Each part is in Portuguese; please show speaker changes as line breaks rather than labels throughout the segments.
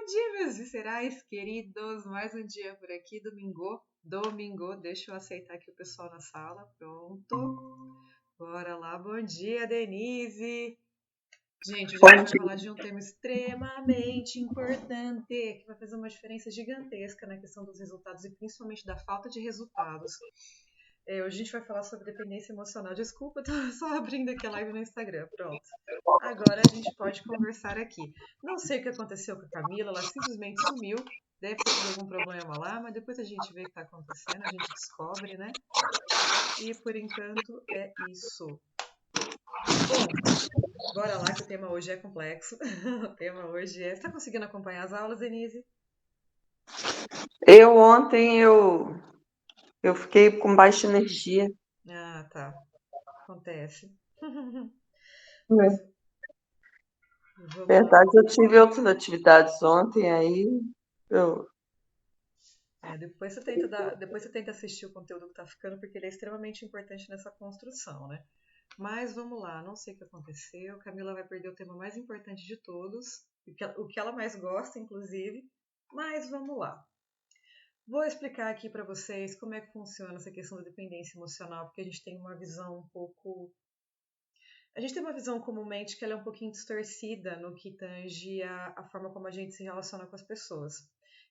dia, meus viscerais queridos. Mais um dia por aqui, domingo. Deixa eu aceitar aqui o pessoal na sala. Pronto. Bora lá. Bom dia, Denise. Gente, hoje a gente vai falar de um tema extremamente importante, que vai fazer uma diferença gigantesca na questão dos resultados e principalmente da falta de resultados. Hoje a gente vai falar sobre dependência emocional. Desculpa, tô só abrindo aqui a live no Instagram. Pronto. Agora a gente pode conversar aqui. Não sei o que aconteceu com a Camila, ela simplesmente sumiu. Deve ter tido algum problema lá, mas depois a gente vê o que está acontecendo, a gente descobre, né? E por enquanto é isso. Bom, bora lá que o tema hoje é complexo. O tema hoje é. Você está conseguindo acompanhar as aulas, Denise?
Ontem eu fiquei com baixa energia.
Ah, tá. Acontece.
Na
Mas vamos lá.
verdade, eu tive outras atividades ontem, aí eu.
Depois você tenta assistir o conteúdo que está ficando, porque ele é extremamente importante nessa construção, né? Mas vamos lá, não sei o que aconteceu. Camila vai perder o tema mais importante de todos, o que ela mais gosta, inclusive. Mas vamos lá. Vou explicar aqui para vocês como é que funciona essa questão da dependência emocional, porque a gente tem uma visão um pouco. A gente tem uma visão comumente que ela é um pouquinho distorcida no que tange a forma como a gente se relaciona com as pessoas.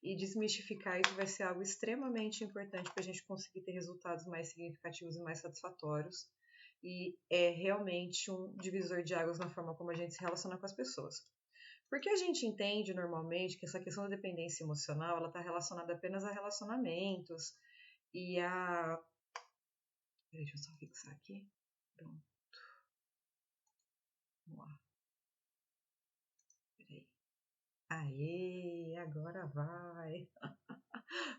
E desmistificar isso vai ser algo extremamente importante para a gente conseguir ter resultados mais significativos e mais satisfatórios. E é realmente um divisor de águas na forma como a gente se relaciona com as pessoas. Porque a gente entende normalmente que essa questão da dependência emocional ela está relacionada apenas a relacionamentos e a. Deixa eu só fixar aqui. Pronto. Vamos lá. Peraí. Aê, agora vai.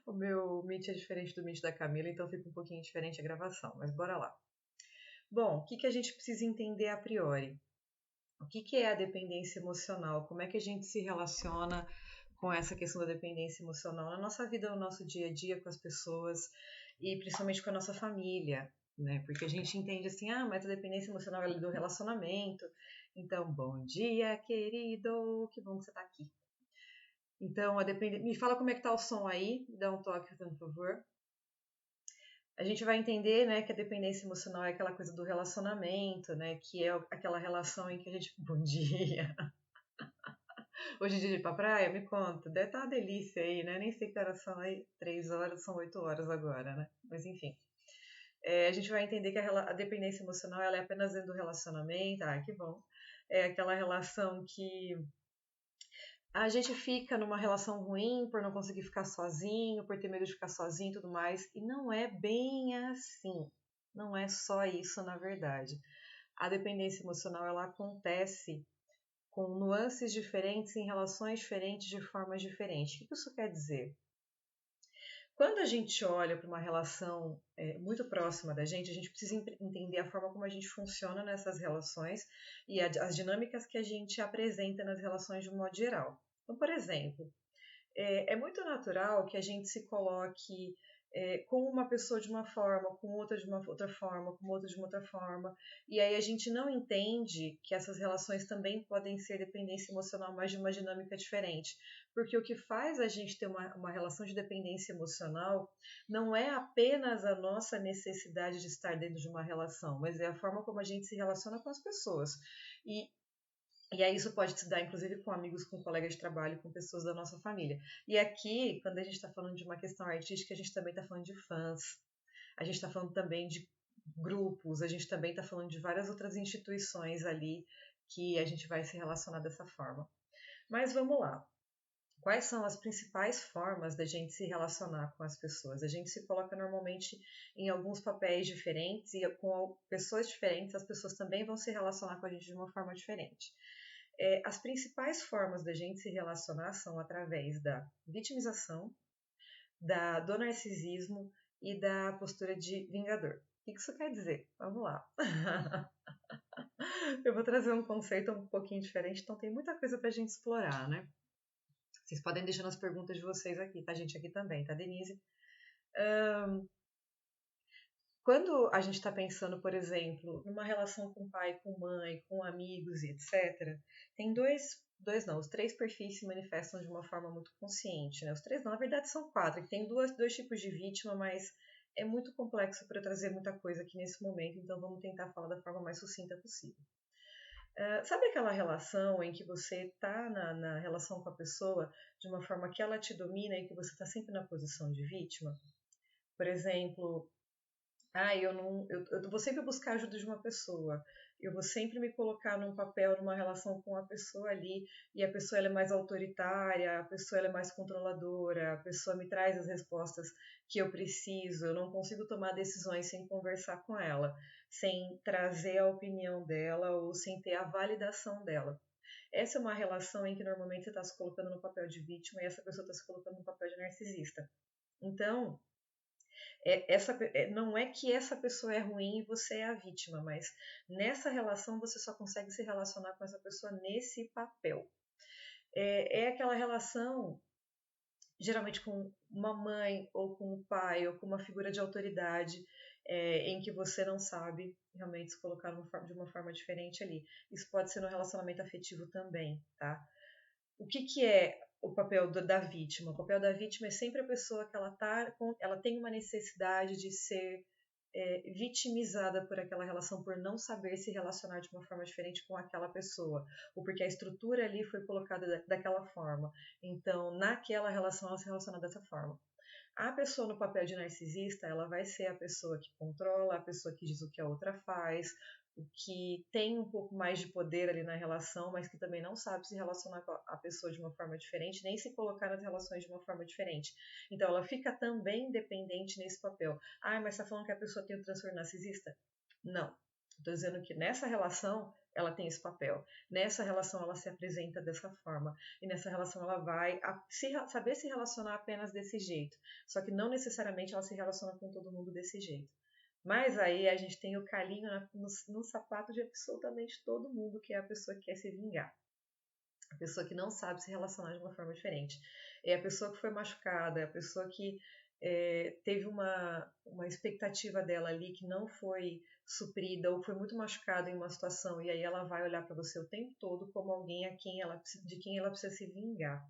O meu Meet é diferente do Meet da Camila, então fica um pouquinho diferente a gravação, mas bora lá. Bom, o que a gente precisa entender a priori? O que é a dependência emocional? Como é que a gente se relaciona com essa questão da dependência emocional na nossa vida, no nosso dia a dia com as pessoas e principalmente com a nossa família, né? Porque a gente entende assim, mas a dependência emocional é do relacionamento. Então, bom dia, querido, que bom que você está aqui. Então, me fala como é que tá o som aí, me dá um toque, por favor. A gente vai entender, né, que a dependência emocional é aquela coisa do relacionamento, né, que é aquela relação em que a gente... Bom dia! Hoje é dia de ir pra praia? Me conta. Deve estar uma delícia aí, né? Nem sei que horas são aí. 3 horas, são 8 horas agora, né? Mas enfim. A gente vai entender que a dependência emocional ela é apenas dentro do relacionamento. Ah, que bom. É aquela relação que a gente fica numa relação ruim por não conseguir ficar sozinho, por ter medo de ficar sozinho e tudo mais. E não é bem assim. Não é só isso, na verdade. A dependência emocional ela acontece com nuances diferentes em relações diferentes de formas diferentes. O que isso quer dizer? Quando a gente olha para uma relação muito próxima da gente, a gente precisa entender a forma como a gente funciona nessas relações e as dinâmicas que a gente apresenta nas relações de um modo geral. Então, por exemplo, é muito natural que a gente se coloque com uma pessoa de uma forma, com outra de uma outra forma, com outra de uma outra forma, e aí a gente não entende que essas relações também podem ser dependência emocional, mas de uma dinâmica diferente. Porque o que faz a gente ter uma relação de dependência emocional não é apenas a nossa necessidade de estar dentro de uma relação, mas é a forma como a gente se relaciona com as pessoas. E aí isso pode se dar, inclusive, com amigos, com colegas de trabalho, com pessoas da nossa família. E aqui, quando a gente está falando de uma questão artística, a gente também está falando de fãs. A gente está falando também de grupos, a gente também está falando de várias outras instituições ali que a gente vai se relacionar dessa forma. Mas vamos lá. Quais são as principais formas da gente se relacionar com as pessoas? A gente se coloca normalmente em alguns papéis diferentes e com pessoas diferentes, as pessoas também vão se relacionar com a gente de uma forma diferente. As principais formas da gente se relacionar são através da vitimização, do narcisismo e da postura de vingador. O que isso quer dizer? Vamos lá. Eu vou trazer um conceito um pouquinho diferente, então tem muita coisa para a gente explorar, né? Vocês podem deixar nas perguntas de vocês aqui, tá? Gente aqui também, tá, Denise? Quando a gente está pensando, por exemplo, numa relação com pai, com mãe, com amigos e etc., tem dois dois não, os 3 perfis se manifestam de uma forma muito consciente, né? Os 3 não, na verdade são 4, que tem dois tipos de vítima, mas é muito complexo para trazer muita coisa aqui nesse momento, então vamos tentar falar da forma mais sucinta possível. Sabe aquela relação em que você está na relação com a pessoa de uma forma que ela te domina e que você está sempre na posição de vítima? Por exemplo, eu vou sempre buscar a ajuda de uma pessoa. Eu vou sempre me colocar num papel, numa relação com a pessoa ali, e a pessoa ela é mais autoritária, a pessoa ela é mais controladora, a pessoa me traz as respostas que eu preciso, eu não consigo tomar decisões sem conversar com ela, sem trazer a opinião dela ou sem ter a validação dela. Essa é uma relação em que normalmente você está se colocando no papel de vítima e essa pessoa está se colocando no papel de narcisista. Então, não é que essa pessoa é ruim e você é a vítima, mas nessa relação você só consegue se relacionar com essa pessoa nesse papel. É aquela relação, geralmente com uma mãe, ou com um pai, ou com uma figura de autoridade, em que você não sabe realmente se colocar de uma forma diferente ali. Isso pode ser no relacionamento afetivo também, tá? O que é o papel da vítima? O papel da vítima é sempre a pessoa que ela tem uma necessidade de ser vitimizada por aquela relação, por não saber se relacionar de uma forma diferente com aquela pessoa, ou porque a estrutura ali foi colocada daquela forma. Então, naquela relação, ela se relaciona dessa forma. A pessoa no papel de narcisista, ela vai ser a pessoa que controla, a pessoa que diz o que a outra faz, o que tem um pouco mais de poder ali na relação, mas que também não sabe se relacionar com a pessoa de uma forma diferente, nem se colocar nas relações de uma forma diferente. Então ela fica também dependente nesse papel. Ah, mas está falando que a pessoa tem o transtorno narcisista? Não. Estou dizendo que nessa relação ela tem esse papel. Nessa relação ela se apresenta dessa forma. E nessa relação ela vai saber se relacionar apenas desse jeito. Só que não necessariamente ela se relaciona com todo mundo desse jeito. Mas aí a gente tem o calinho no sapato de absolutamente todo mundo, que é a pessoa que quer se vingar. A pessoa que não sabe se relacionar de uma forma diferente. É a pessoa que foi machucada, é a pessoa que teve uma expectativa dela ali que não foi suprida ou foi muito machucada em uma situação, e aí ela vai olhar para você o tempo todo como alguém de quem ela precisa se vingar.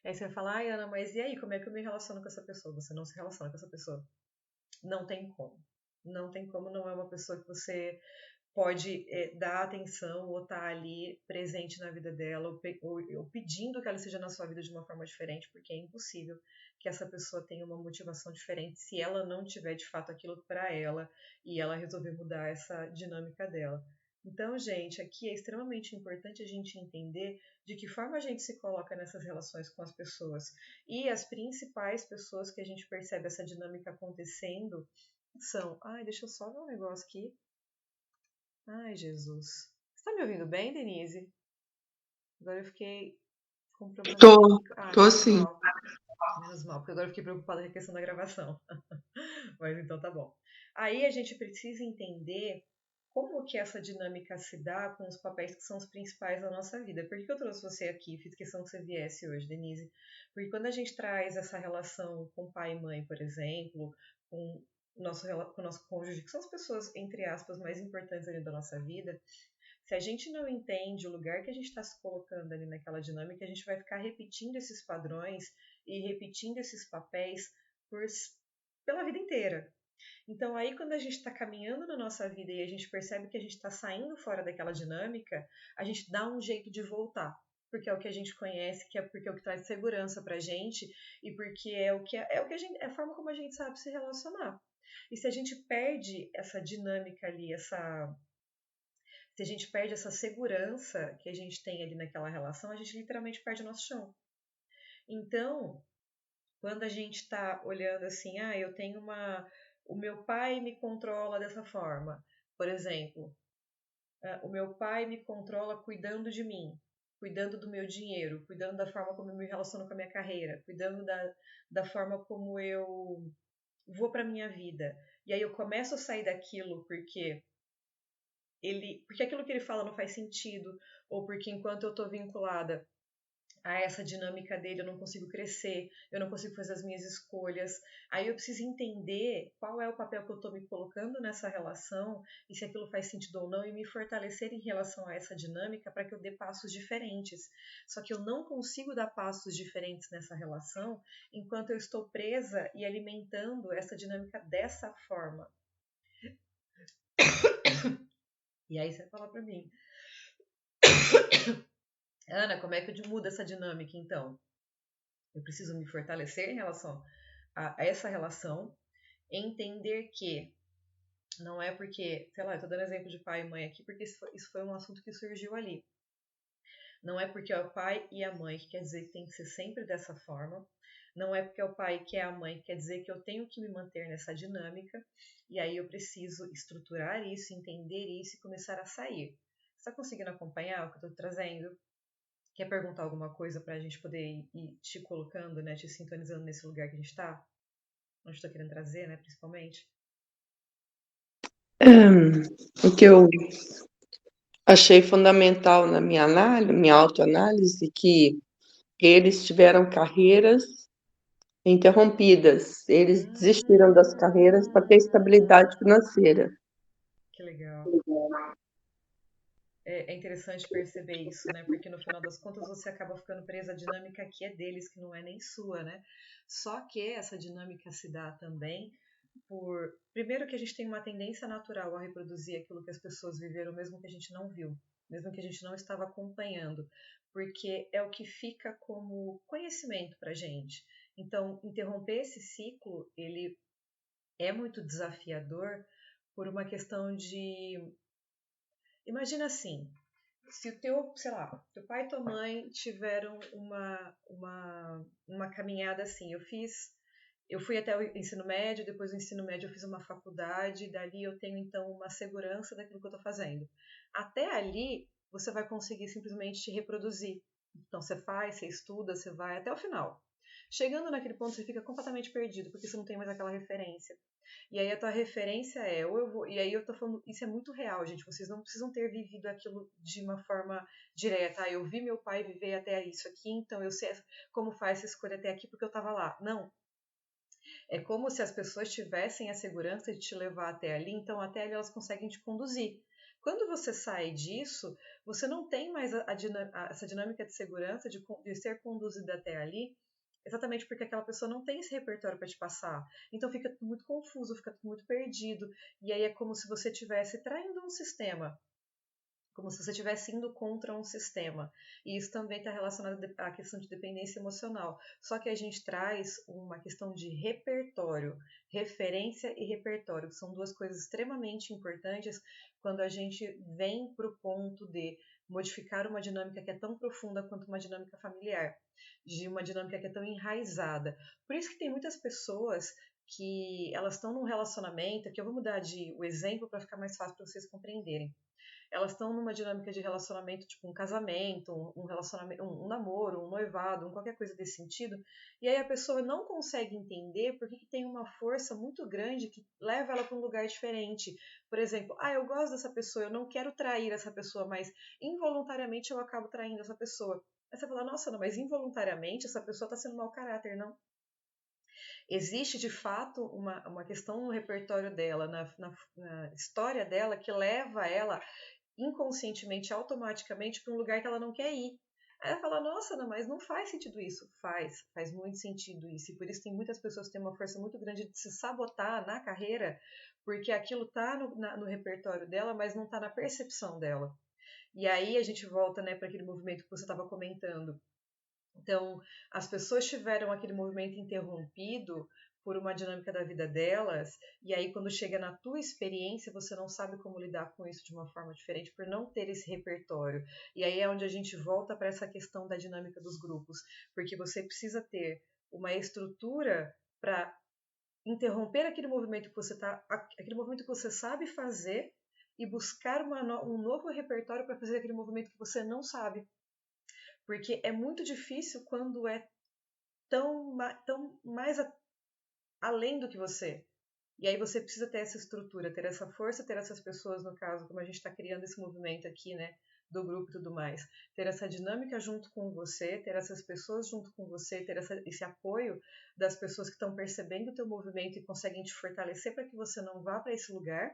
Aí você vai falar, ai Ana, mas e aí, como é que eu me relaciono com essa pessoa? Você não se relaciona com essa pessoa. Não tem como. Não tem como, não é uma pessoa que você pode dar atenção ou estar ali presente na vida dela, ou pedindo que ela seja na sua vida de uma forma diferente, porque é impossível que essa pessoa tenha uma motivação diferente se ela não tiver de fato aquilo para ela e ela resolver mudar essa dinâmica dela. Então, gente, aqui é extremamente importante a gente entender de que forma a gente se coloca nessas relações com as pessoas. E as principais pessoas que a gente percebe essa dinâmica acontecendo são... Ai, deixa eu só ver um negócio aqui. Ai, Jesus. Você tá me ouvindo bem, Denise? Agora eu fiquei com um problema.
Tô
Menos
sim.
mal. Menos mal, porque agora eu fiquei preocupada com a questão da gravação. Mas então tá bom. Aí a gente precisa entender como que essa dinâmica se dá com os papéis que são os principais da nossa vida. Por que eu trouxe você aqui? Fiz questão que você viesse hoje, Denise. Porque quando a gente traz essa relação com pai e mãe, por exemplo, com com o nosso cônjuge, que são as pessoas, entre aspas, mais importantes ali da nossa vida, se a gente não entende o lugar que a gente está se colocando ali naquela dinâmica, a gente vai ficar repetindo esses padrões e repetindo esses papéis por, pela vida inteira. Então, aí, quando a gente está caminhando na nossa vida e a gente percebe que a gente está saindo fora daquela dinâmica, a gente dá um jeito de voltar. Porque é o que a gente conhece, porque é o que traz segurança pra gente e porque é o que é a forma como a gente sabe se relacionar. E se a gente perde essa dinâmica ali, se a gente perde essa segurança que a gente tem ali naquela relação, a gente literalmente perde o nosso chão. Então, quando a gente está olhando assim, eu tenho o meu pai me controla dessa forma. Por exemplo, o meu pai me controla cuidando de mim, cuidando do meu dinheiro, cuidando da forma como eu me relaciono com a minha carreira, cuidando da forma como eu vou para minha vida. E aí eu começo a sair daquilo porque aquilo que ele fala não faz sentido, ou porque enquanto eu estou vinculada essa dinâmica dele, eu não consigo crescer, eu não consigo fazer as minhas escolhas. Aí eu preciso entender qual é o papel que eu estou me colocando nessa relação e se aquilo faz sentido ou não e me fortalecer em relação a essa dinâmica para que eu dê passos diferentes. Só que eu não consigo dar passos diferentes nessa relação enquanto eu estou presa e alimentando essa dinâmica dessa forma. E aí você vai falar para mim, Ana, como é que eu mudo essa dinâmica então? Eu preciso me fortalecer em relação a essa relação, entender que não é porque, sei lá, eu tô dando exemplo de pai e mãe aqui porque isso foi um assunto que surgiu ali. Não é porque é o pai e a mãe que quer dizer que tem que ser sempre dessa forma. Não é porque é o pai que é a mãe que quer dizer que eu tenho que me manter nessa dinâmica. E aí eu preciso estruturar isso, entender isso e começar a sair. Você está conseguindo acompanhar o que eu estou trazendo? Quer perguntar alguma coisa para a gente poder ir te colocando, né, te sintonizando nesse lugar que a gente está? Onde estou querendo trazer, né, principalmente?
O que eu achei fundamental na minha análise, minha autoanálise, que eles tiveram carreiras interrompidas. Eles desistiram das carreiras para ter estabilidade financeira.
Que legal. É interessante perceber isso, né? Porque no final das contas você acaba ficando presa à dinâmica que é deles, que não é nem sua, né? Só que essa dinâmica se dá também por. Primeiro, que a gente tem uma tendência natural a reproduzir aquilo que as pessoas viveram, mesmo que a gente não viu, mesmo que a gente não estava acompanhando, porque é o que fica como conhecimento pra gente. Então, interromper esse ciclo, ele é muito desafiador por uma questão de. Imagina assim, se o teu, sei lá, teu pai e tua mãe tiveram uma caminhada assim, eu fui até o ensino médio, depois do ensino médio eu fiz uma faculdade, dali eu tenho então uma segurança daquilo que eu estou fazendo. Até ali você vai conseguir simplesmente te reproduzir. Então você faz, você estuda, você vai até o final. Chegando naquele ponto você fica completamente perdido, porque você não tem mais aquela referência. E aí a tua referência é, ou eu vou, e aí eu tô falando, isso é muito real, gente, vocês não precisam ter vivido aquilo de uma forma direta, eu vi meu pai viver até isso aqui, então eu sei como faz essa escolha até aqui porque eu tava lá. Não, é como se as pessoas tivessem a segurança de te levar até ali, então até ali elas conseguem te conduzir. Quando você sai disso, você não tem mais essa dinâmica de segurança de ser conduzida até ali, exatamente porque aquela pessoa não tem esse repertório para te passar. Então fica tudo muito confuso, fica tudo muito perdido. E aí é como se você estivesse traindo um sistema, como se você estivesse indo contra um sistema. E isso também está relacionado à questão de dependência emocional. Só que a gente traz uma questão de repertório, referência e repertório, que são duas coisas extremamente importantes quando a gente vem para o ponto de modificar uma dinâmica que é tão profunda quanto uma dinâmica familiar, de uma dinâmica que é tão enraizada. Por isso que tem muitas pessoas que elas estão num relacionamento, que eu vou mudar o exemplo para ficar mais fácil para vocês compreenderem. Elas estão numa dinâmica de relacionamento, tipo um casamento, um relacionamento, um namoro, um noivado, qualquer coisa desse sentido, e aí a pessoa não consegue entender porque que tem uma força muito grande que leva ela para um lugar diferente. Por exemplo, eu gosto dessa pessoa, eu não quero trair essa pessoa, mas involuntariamente eu acabo traindo essa pessoa. Aí você fala, nossa, não, mas involuntariamente essa pessoa está sendo mau caráter, não? Existe de fato uma questão no repertório dela, na história dela, que leva ela inconscientemente, automaticamente, para um lugar que ela não quer ir. Aí ela fala, nossa, não, mas não faz sentido isso. Faz muito sentido isso. E por isso tem muitas pessoas que têm uma força muito grande de se sabotar na carreira, porque aquilo está no repertório dela, mas não está na percepção dela. E aí a gente volta, né, para aquele movimento que você estava comentando. Então, as pessoas tiveram aquele movimento interrompido por uma dinâmica da vida delas, e aí quando chega na tua experiência, você não sabe como lidar com isso de uma forma diferente por não ter esse repertório. E aí é onde a gente volta para essa questão da dinâmica dos grupos, porque você precisa ter uma estrutura para interromper aquele movimento que aquele movimento que você sabe fazer e buscar um novo repertório para fazer aquele movimento que você não sabe. Porque é muito difícil quando é tão mais além do que você. E aí você precisa ter essa estrutura, ter essa força, ter essas pessoas, no caso, como a gente está criando esse movimento aqui, né? do grupo e tudo mais. Ter essa dinâmica junto com você, ter essas pessoas junto com você, ter esse apoio das pessoas que estão percebendo o teu movimento e conseguem te fortalecer para que você não vá para esse lugar,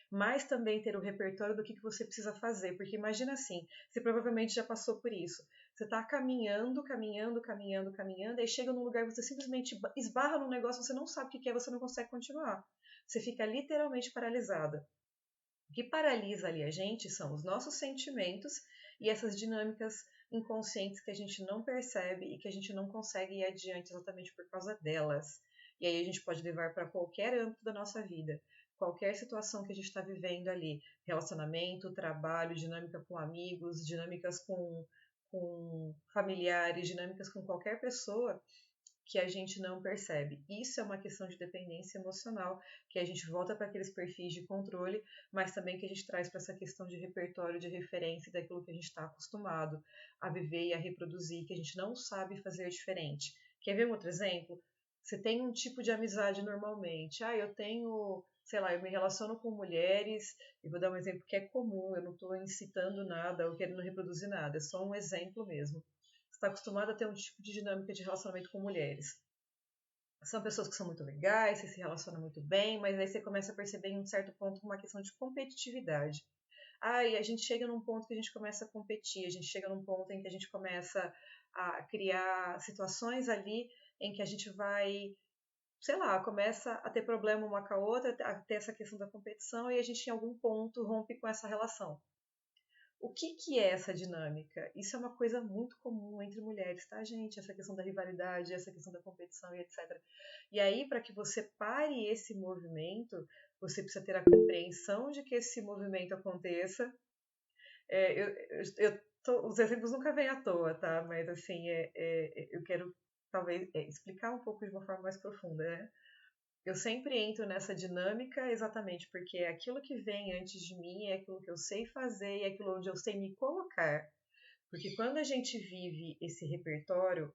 mas também ter o repertório do que você precisa fazer, porque imagina assim, você provavelmente já passou por isso, você está caminhando, aí chega num lugar, você simplesmente esbarra num negócio, você não sabe o que é, você não consegue continuar, você fica literalmente paralisada. O que paralisa ali a gente são os nossos sentimentos e essas dinâmicas inconscientes que a gente não percebe e que a gente não consegue ir adiante exatamente por causa delas. E aí a gente pode levar para qualquer âmbito da nossa vida, qualquer situação que a gente está vivendo ali, relacionamento, trabalho, dinâmica com amigos, dinâmicas com familiares, dinâmicas com qualquer pessoa que a gente não percebe. Isso é uma questão de dependência emocional, que a gente volta para aqueles perfis de controle, mas também que a gente traz para essa questão de repertório, de referência daquilo que a gente está acostumado a viver e a reproduzir, que a gente não sabe fazer diferente. Quer ver um outro exemplo? Você tem um tipo de amizade normalmente. Eu tenho, sei lá, eu me relaciono com mulheres, e vou dar um exemplo que é comum, eu não estou incitando nada ou querendo reproduzir nada, é só um exemplo mesmo. Está acostumado a ter um tipo de dinâmica de relacionamento com mulheres. São pessoas que são muito legais, você se relaciona muito bem, mas aí você começa a perceber em um certo ponto uma questão de competitividade. E a gente chega num ponto que a gente começa a competir, a gente chega num ponto em que a gente começa a criar situações ali em que a gente vai, sei lá, começa a ter problema uma com a outra, a ter essa questão da competição e a gente em algum ponto rompe com essa relação. O que é essa dinâmica? Isso é uma coisa muito comum entre mulheres, tá, gente? Essa questão da rivalidade, essa questão da competição e etc. E aí, para que você pare esse movimento, você precisa ter a compreensão de que esse movimento aconteça. Os exemplos nunca vêm à toa, tá? Mas, assim, eu quero, talvez, explicar um pouco de uma forma mais profunda, né? Eu sempre entro nessa dinâmica exatamente porque é aquilo que vem antes de mim, é aquilo que eu sei fazer e é aquilo onde eu sei me colocar. Porque quando a gente vive esse repertório,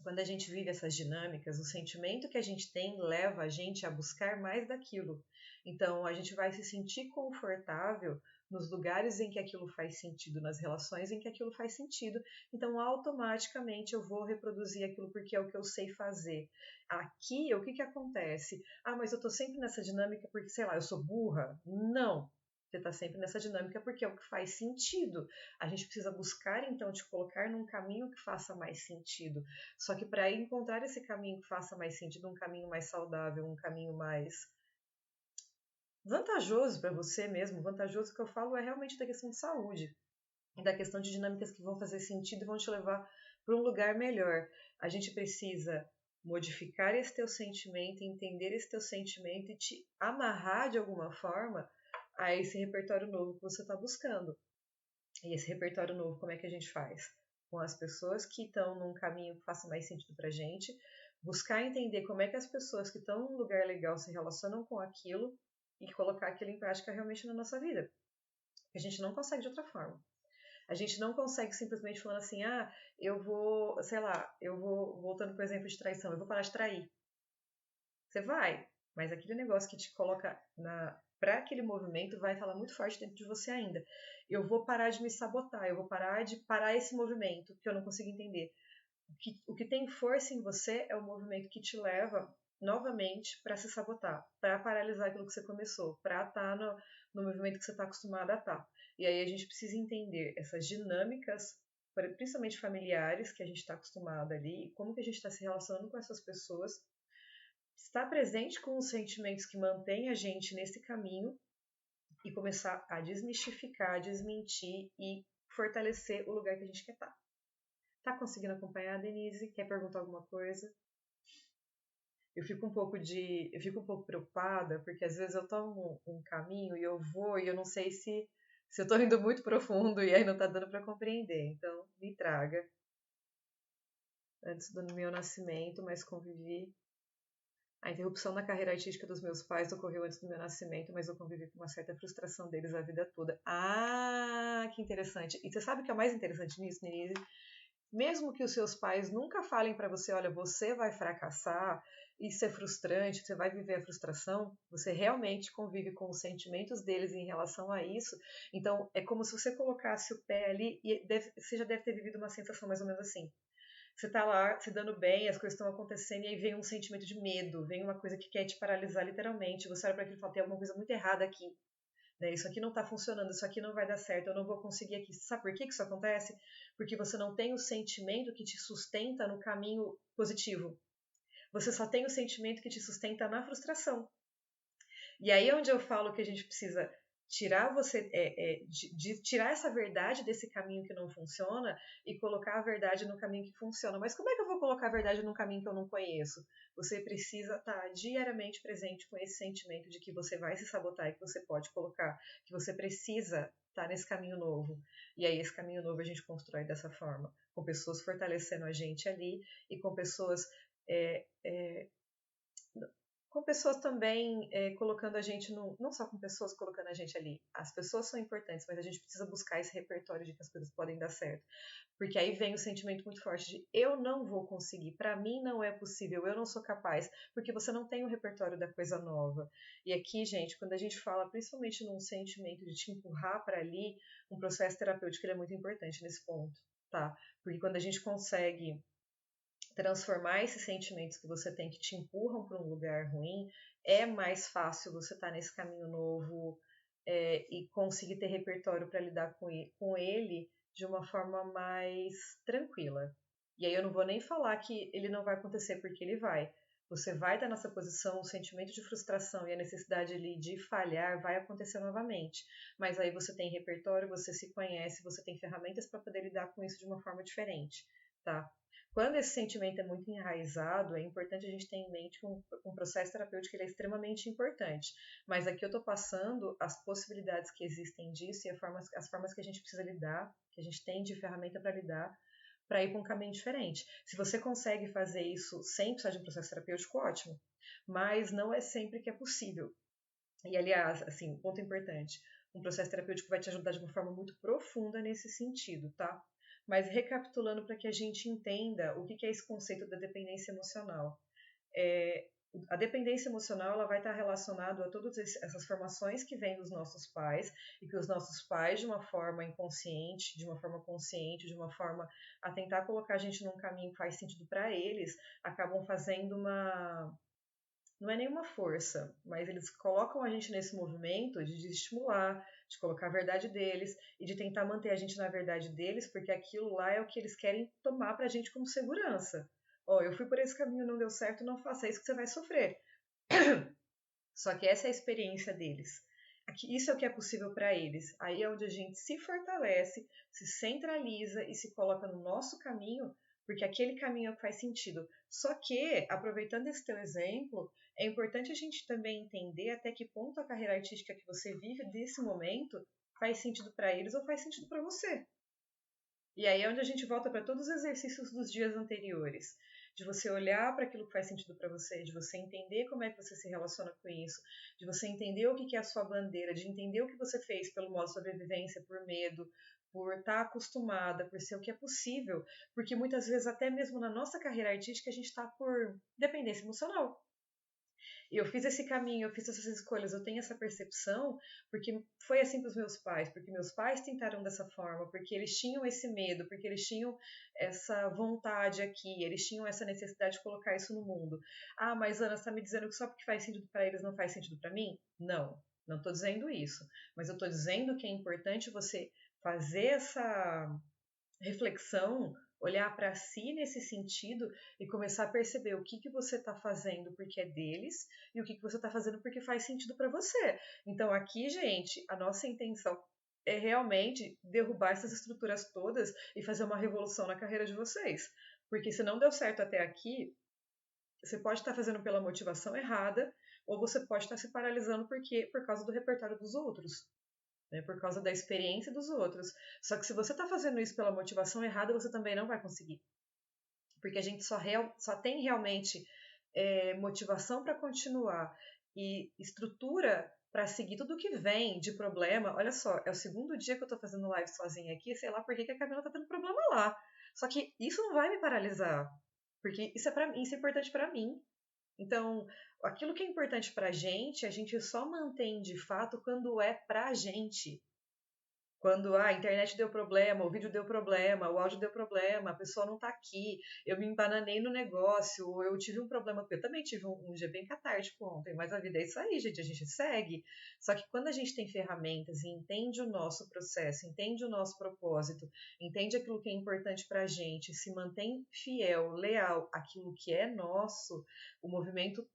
quando a gente vive essas dinâmicas, o sentimento que a gente tem leva a gente a buscar mais daquilo. Então, a gente vai se sentir confortável nos lugares em que aquilo faz sentido, nas relações em que aquilo faz sentido. Então, automaticamente eu vou reproduzir aquilo porque é o que eu sei fazer. Aqui, o que acontece? Mas eu tô sempre nessa dinâmica porque, sei lá, eu sou burra? Não. Você está sempre nessa dinâmica porque é o que faz sentido. A gente precisa buscar, então, te colocar num caminho que faça mais sentido. Só que para encontrar esse caminho que faça mais sentido, um caminho mais saudável, um caminho mais vantajoso para você mesmo, vantajoso que eu falo é realmente da questão de saúde e da questão de dinâmicas que vão fazer sentido e vão te levar para um lugar melhor. A gente precisa modificar esse teu sentimento, entender esse teu sentimento e te amarrar de alguma forma a esse repertório novo que você está buscando. E esse repertório novo, como é que a gente faz? Com as pessoas que estão num caminho que faça mais sentido pra gente, buscar entender como é que as pessoas que estão num lugar legal se relacionam com aquilo e colocar aquilo em prática realmente na nossa vida. A gente não consegue de outra forma. A gente não consegue simplesmente falando assim, eu vou, sei lá, eu vou, voltando para o exemplo de traição, eu vou parar de trair. Você vai, mas aquele negócio que te coloca para aquele movimento vai falar muito forte dentro de você ainda. Eu vou parar de me sabotar, eu vou parar de parar esse movimento que eu não consigo entender. O que tem força em você é o movimento que te leva novamente para se sabotar, para paralisar aquilo que você começou, para estar no movimento que você está acostumado a estar. E aí a gente precisa entender essas dinâmicas, principalmente familiares, que a gente está acostumado ali, e como que a gente está se relacionando com essas pessoas, estar presente com os sentimentos que mantêm a gente nesse caminho e começar a desmistificar, desmentir e fortalecer o lugar que a gente quer estar. Tá conseguindo acompanhar, Denise? Quer perguntar alguma coisa? Eu fico um pouco preocupada, porque às vezes eu tomo um caminho e eu vou e eu não sei se eu tô indo muito profundo e aí não tá dando para compreender. Então, me traga. Antes do meu nascimento, mas convivi. A interrupção na carreira artística dos meus pais ocorreu antes do meu nascimento, mas eu convivi com uma certa frustração deles a vida toda. Que interessante. E você sabe o que é mais interessante nisso, Denise? Mesmo que os seus pais nunca falem para você, olha, você vai fracassar, isso é frustrante, você vai viver a frustração, você realmente convive com os sentimentos deles em relação a isso. Então, é como se você colocasse o pé ali e você já deve ter vivido uma sensação mais ou menos assim. Você está lá se dando bem, as coisas estão acontecendo e aí vem um sentimento de medo, vem uma coisa que quer te paralisar literalmente. Você olha para aquilo e fala, tem alguma coisa muito errada aqui, né? Isso aqui não está funcionando, isso aqui não vai dar certo, eu não vou conseguir aqui. Sabe por que isso acontece? Porque você não tem o sentimento que te sustenta no caminho positivo. Você só tem o sentimento que te sustenta na frustração. E aí é onde eu falo que a gente precisa tirar você de tirar essa verdade desse caminho que não funciona e colocar a verdade no caminho que funciona. Mas como é que eu vou colocar a verdade num caminho que eu não conheço? Você precisa estar diariamente presente com esse sentimento de que você vai se sabotar e que você pode colocar, que você precisa estar nesse caminho novo. E aí esse caminho novo a gente constrói dessa forma, com pessoas fortalecendo a gente ali e com pessoas com pessoas também colocando a gente no. Não só com pessoas colocando a gente ali. As pessoas são importantes, mas a gente precisa buscar esse repertório de que as coisas podem dar certo. Porque aí vem o sentimento muito forte de eu não vou conseguir, para mim não é possível, eu não sou capaz, porque você não tem o repertório da coisa nova. E aqui, gente, quando a gente fala principalmente num sentimento de te empurrar para ali, um processo terapêutico ele é muito importante nesse ponto, tá? Porque quando a gente consegue transformar esses sentimentos que você tem que te empurram para um lugar ruim, é mais fácil você estar nesse caminho novo e conseguir ter repertório para lidar com ele de uma forma mais tranquila. E aí eu não vou nem falar que ele não vai acontecer, porque ele vai. Você vai estar nessa posição, o sentimento de frustração e a necessidade ali de falhar vai acontecer novamente. Mas aí você tem repertório, você se conhece, você tem ferramentas para poder lidar com isso de uma forma diferente, tá? Quando esse sentimento é muito enraizado, é importante a gente ter em mente que um processo terapêutico ele é extremamente importante. Mas aqui eu estou passando as possibilidades que existem disso e as formas que a gente precisa lidar, que a gente tem de ferramenta para lidar, para ir para um caminho diferente. Se você consegue fazer isso sem precisar de um processo terapêutico, ótimo. Mas não é sempre que é possível. E, aliás, assim, ponto importante, um processo terapêutico vai te ajudar de uma forma muito profunda nesse sentido, tá? Mas recapitulando para que a gente entenda o que é esse conceito da dependência emocional. A dependência emocional ela vai estar relacionada a todas essas formações que vêm dos nossos pais e que os nossos pais, de uma forma inconsciente, de uma forma consciente, de uma forma a tentar colocar a gente num caminho que faz sentido para eles, acabam fazendo uma não é nenhuma força, mas eles colocam a gente nesse movimento de estimular, de colocar a verdade deles e de tentar manter a gente na verdade deles, porque aquilo lá é o que eles querem tomar pra gente como segurança. Ó, eu fui por esse caminho, não deu certo, não faça isso que você vai sofrer. Só que essa é a experiência deles. Isso é o que é possível para eles. Aí é onde a gente se fortalece, se centraliza e se coloca no nosso caminho, porque aquele caminho é o que faz sentido. Só que, aproveitando esse teu exemplo, é importante a gente também entender até que ponto a carreira artística que você vive desse momento faz sentido para eles ou faz sentido para você. E aí é onde a gente volta para todos os exercícios dos dias anteriores, de você olhar para aquilo que faz sentido para você, de você entender como é que você se relaciona com isso, de você entender o que é a sua bandeira, de entender o que você fez pelo modo de sobrevivência, por medo, por estar acostumada, por ser o que é possível, porque muitas vezes até mesmo na nossa carreira artística a gente está por dependência emocional. Eu fiz esse caminho, eu fiz essas escolhas, eu tenho essa percepção, porque foi assim para os meus pais, porque meus pais tentaram dessa forma, porque eles tinham esse medo, porque eles tinham essa vontade aqui, eles tinham essa necessidade de colocar isso no mundo. Ah, mas Ana, você está me dizendo que só porque faz sentido para eles não faz sentido para mim? Não, não estou dizendo isso, mas eu estou dizendo que é importante você fazer essa reflexão, olhar para si nesse sentido e começar a perceber o que você está fazendo porque é deles e o que você está fazendo porque faz sentido para você. Então aqui, gente, a nossa intenção é realmente derrubar essas estruturas todas e fazer uma revolução na carreira de vocês. Porque se não deu certo até aqui, você pode estar fazendo pela motivação errada ou você pode estar se paralisando por causa do repertório dos outros, né, por causa da experiência dos outros. Só que se você está fazendo isso pela motivação errada, você também não vai conseguir. Porque a gente só tem realmente motivação para continuar e estrutura para seguir tudo que vem de problema. Olha só, é o segundo dia que eu estou fazendo live sozinha aqui, sei lá por que a Camila está tendo problema lá. Só que isso não vai me paralisar, porque isso é importante para mim. Então, aquilo que é importante para a gente só mantém de fato quando é para a gente. Quando a internet deu problema, o vídeo deu problema, o áudio deu problema, a pessoa não está aqui, eu me embananei no negócio, ou eu tive um problema, eu também tive um dia bem catártico ontem, mas a vida é isso aí, gente, a gente segue. Só que quando a gente tem ferramentas e entende o nosso processo, entende o nosso propósito, entende aquilo que é importante para a gente, se mantém fiel, leal àquilo que é nosso, o movimento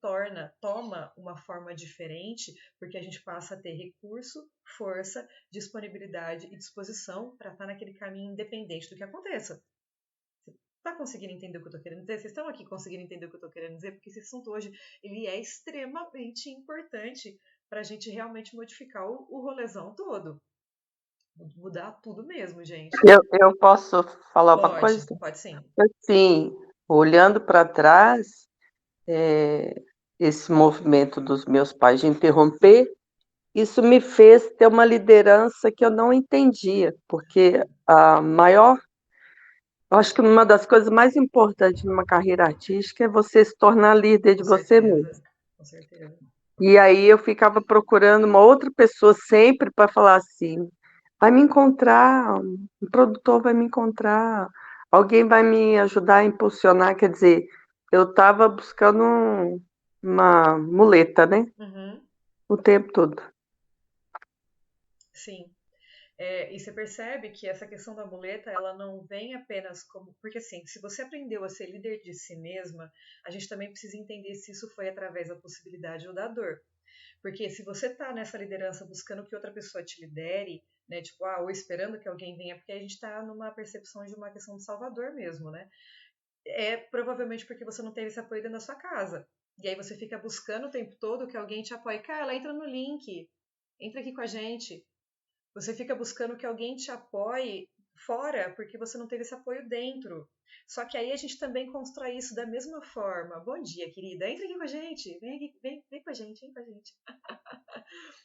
toma uma forma diferente, porque a gente passa a ter recurso, força, disponibilidade e disposição para estar naquele caminho independente do que aconteça. Você está conseguindo entender o que eu estou querendo dizer? Vocês estão aqui conseguindo entender o que eu estou querendo dizer? Porque esse assunto hoje ele é extremamente importante para a gente realmente modificar o rolezão todo. Mudar tudo mesmo, gente.
Eu posso falar uma coisa?
Pode sim.
Assim, olhando para trás, esse movimento dos meus pais de interromper, isso me fez ter uma liderança que eu não entendia, porque a maior eu acho que uma das coisas mais importantes numa carreira artística é você se tornar líder de
Com
você mesmo.
certeza, com certeza.
E aí eu ficava procurando uma outra pessoa sempre para falar assim: vai me encontrar, um produtor vai me encontrar, alguém vai me ajudar a impulsionar. Quer dizer, eu estava buscando uma muleta, né?
Uhum,
O tempo todo.
sim. E você percebe que essa questão da muleta, ela não vem apenas como. Porque, assim, se você aprendeu a ser líder de si mesma, a gente também precisa entender se isso foi através da possibilidade ou da dor. Porque se você está nessa liderança buscando que outra pessoa te lidere, né, tipo, ou esperando que alguém venha, porque a gente está numa percepção de uma questão de salvador mesmo, né? É provavelmente porque você não teve esse apoio dentro da sua casa. E aí você fica buscando o tempo todo que alguém te apoie. Carla, entra no link, entra aqui com a gente. Você fica buscando que alguém te apoie fora porque você não teve esse apoio dentro. Só que aí a gente também constrói isso da mesma forma. Bom dia, querida. Entra aqui com a gente. Vem aqui, vem com a gente, vem com a gente.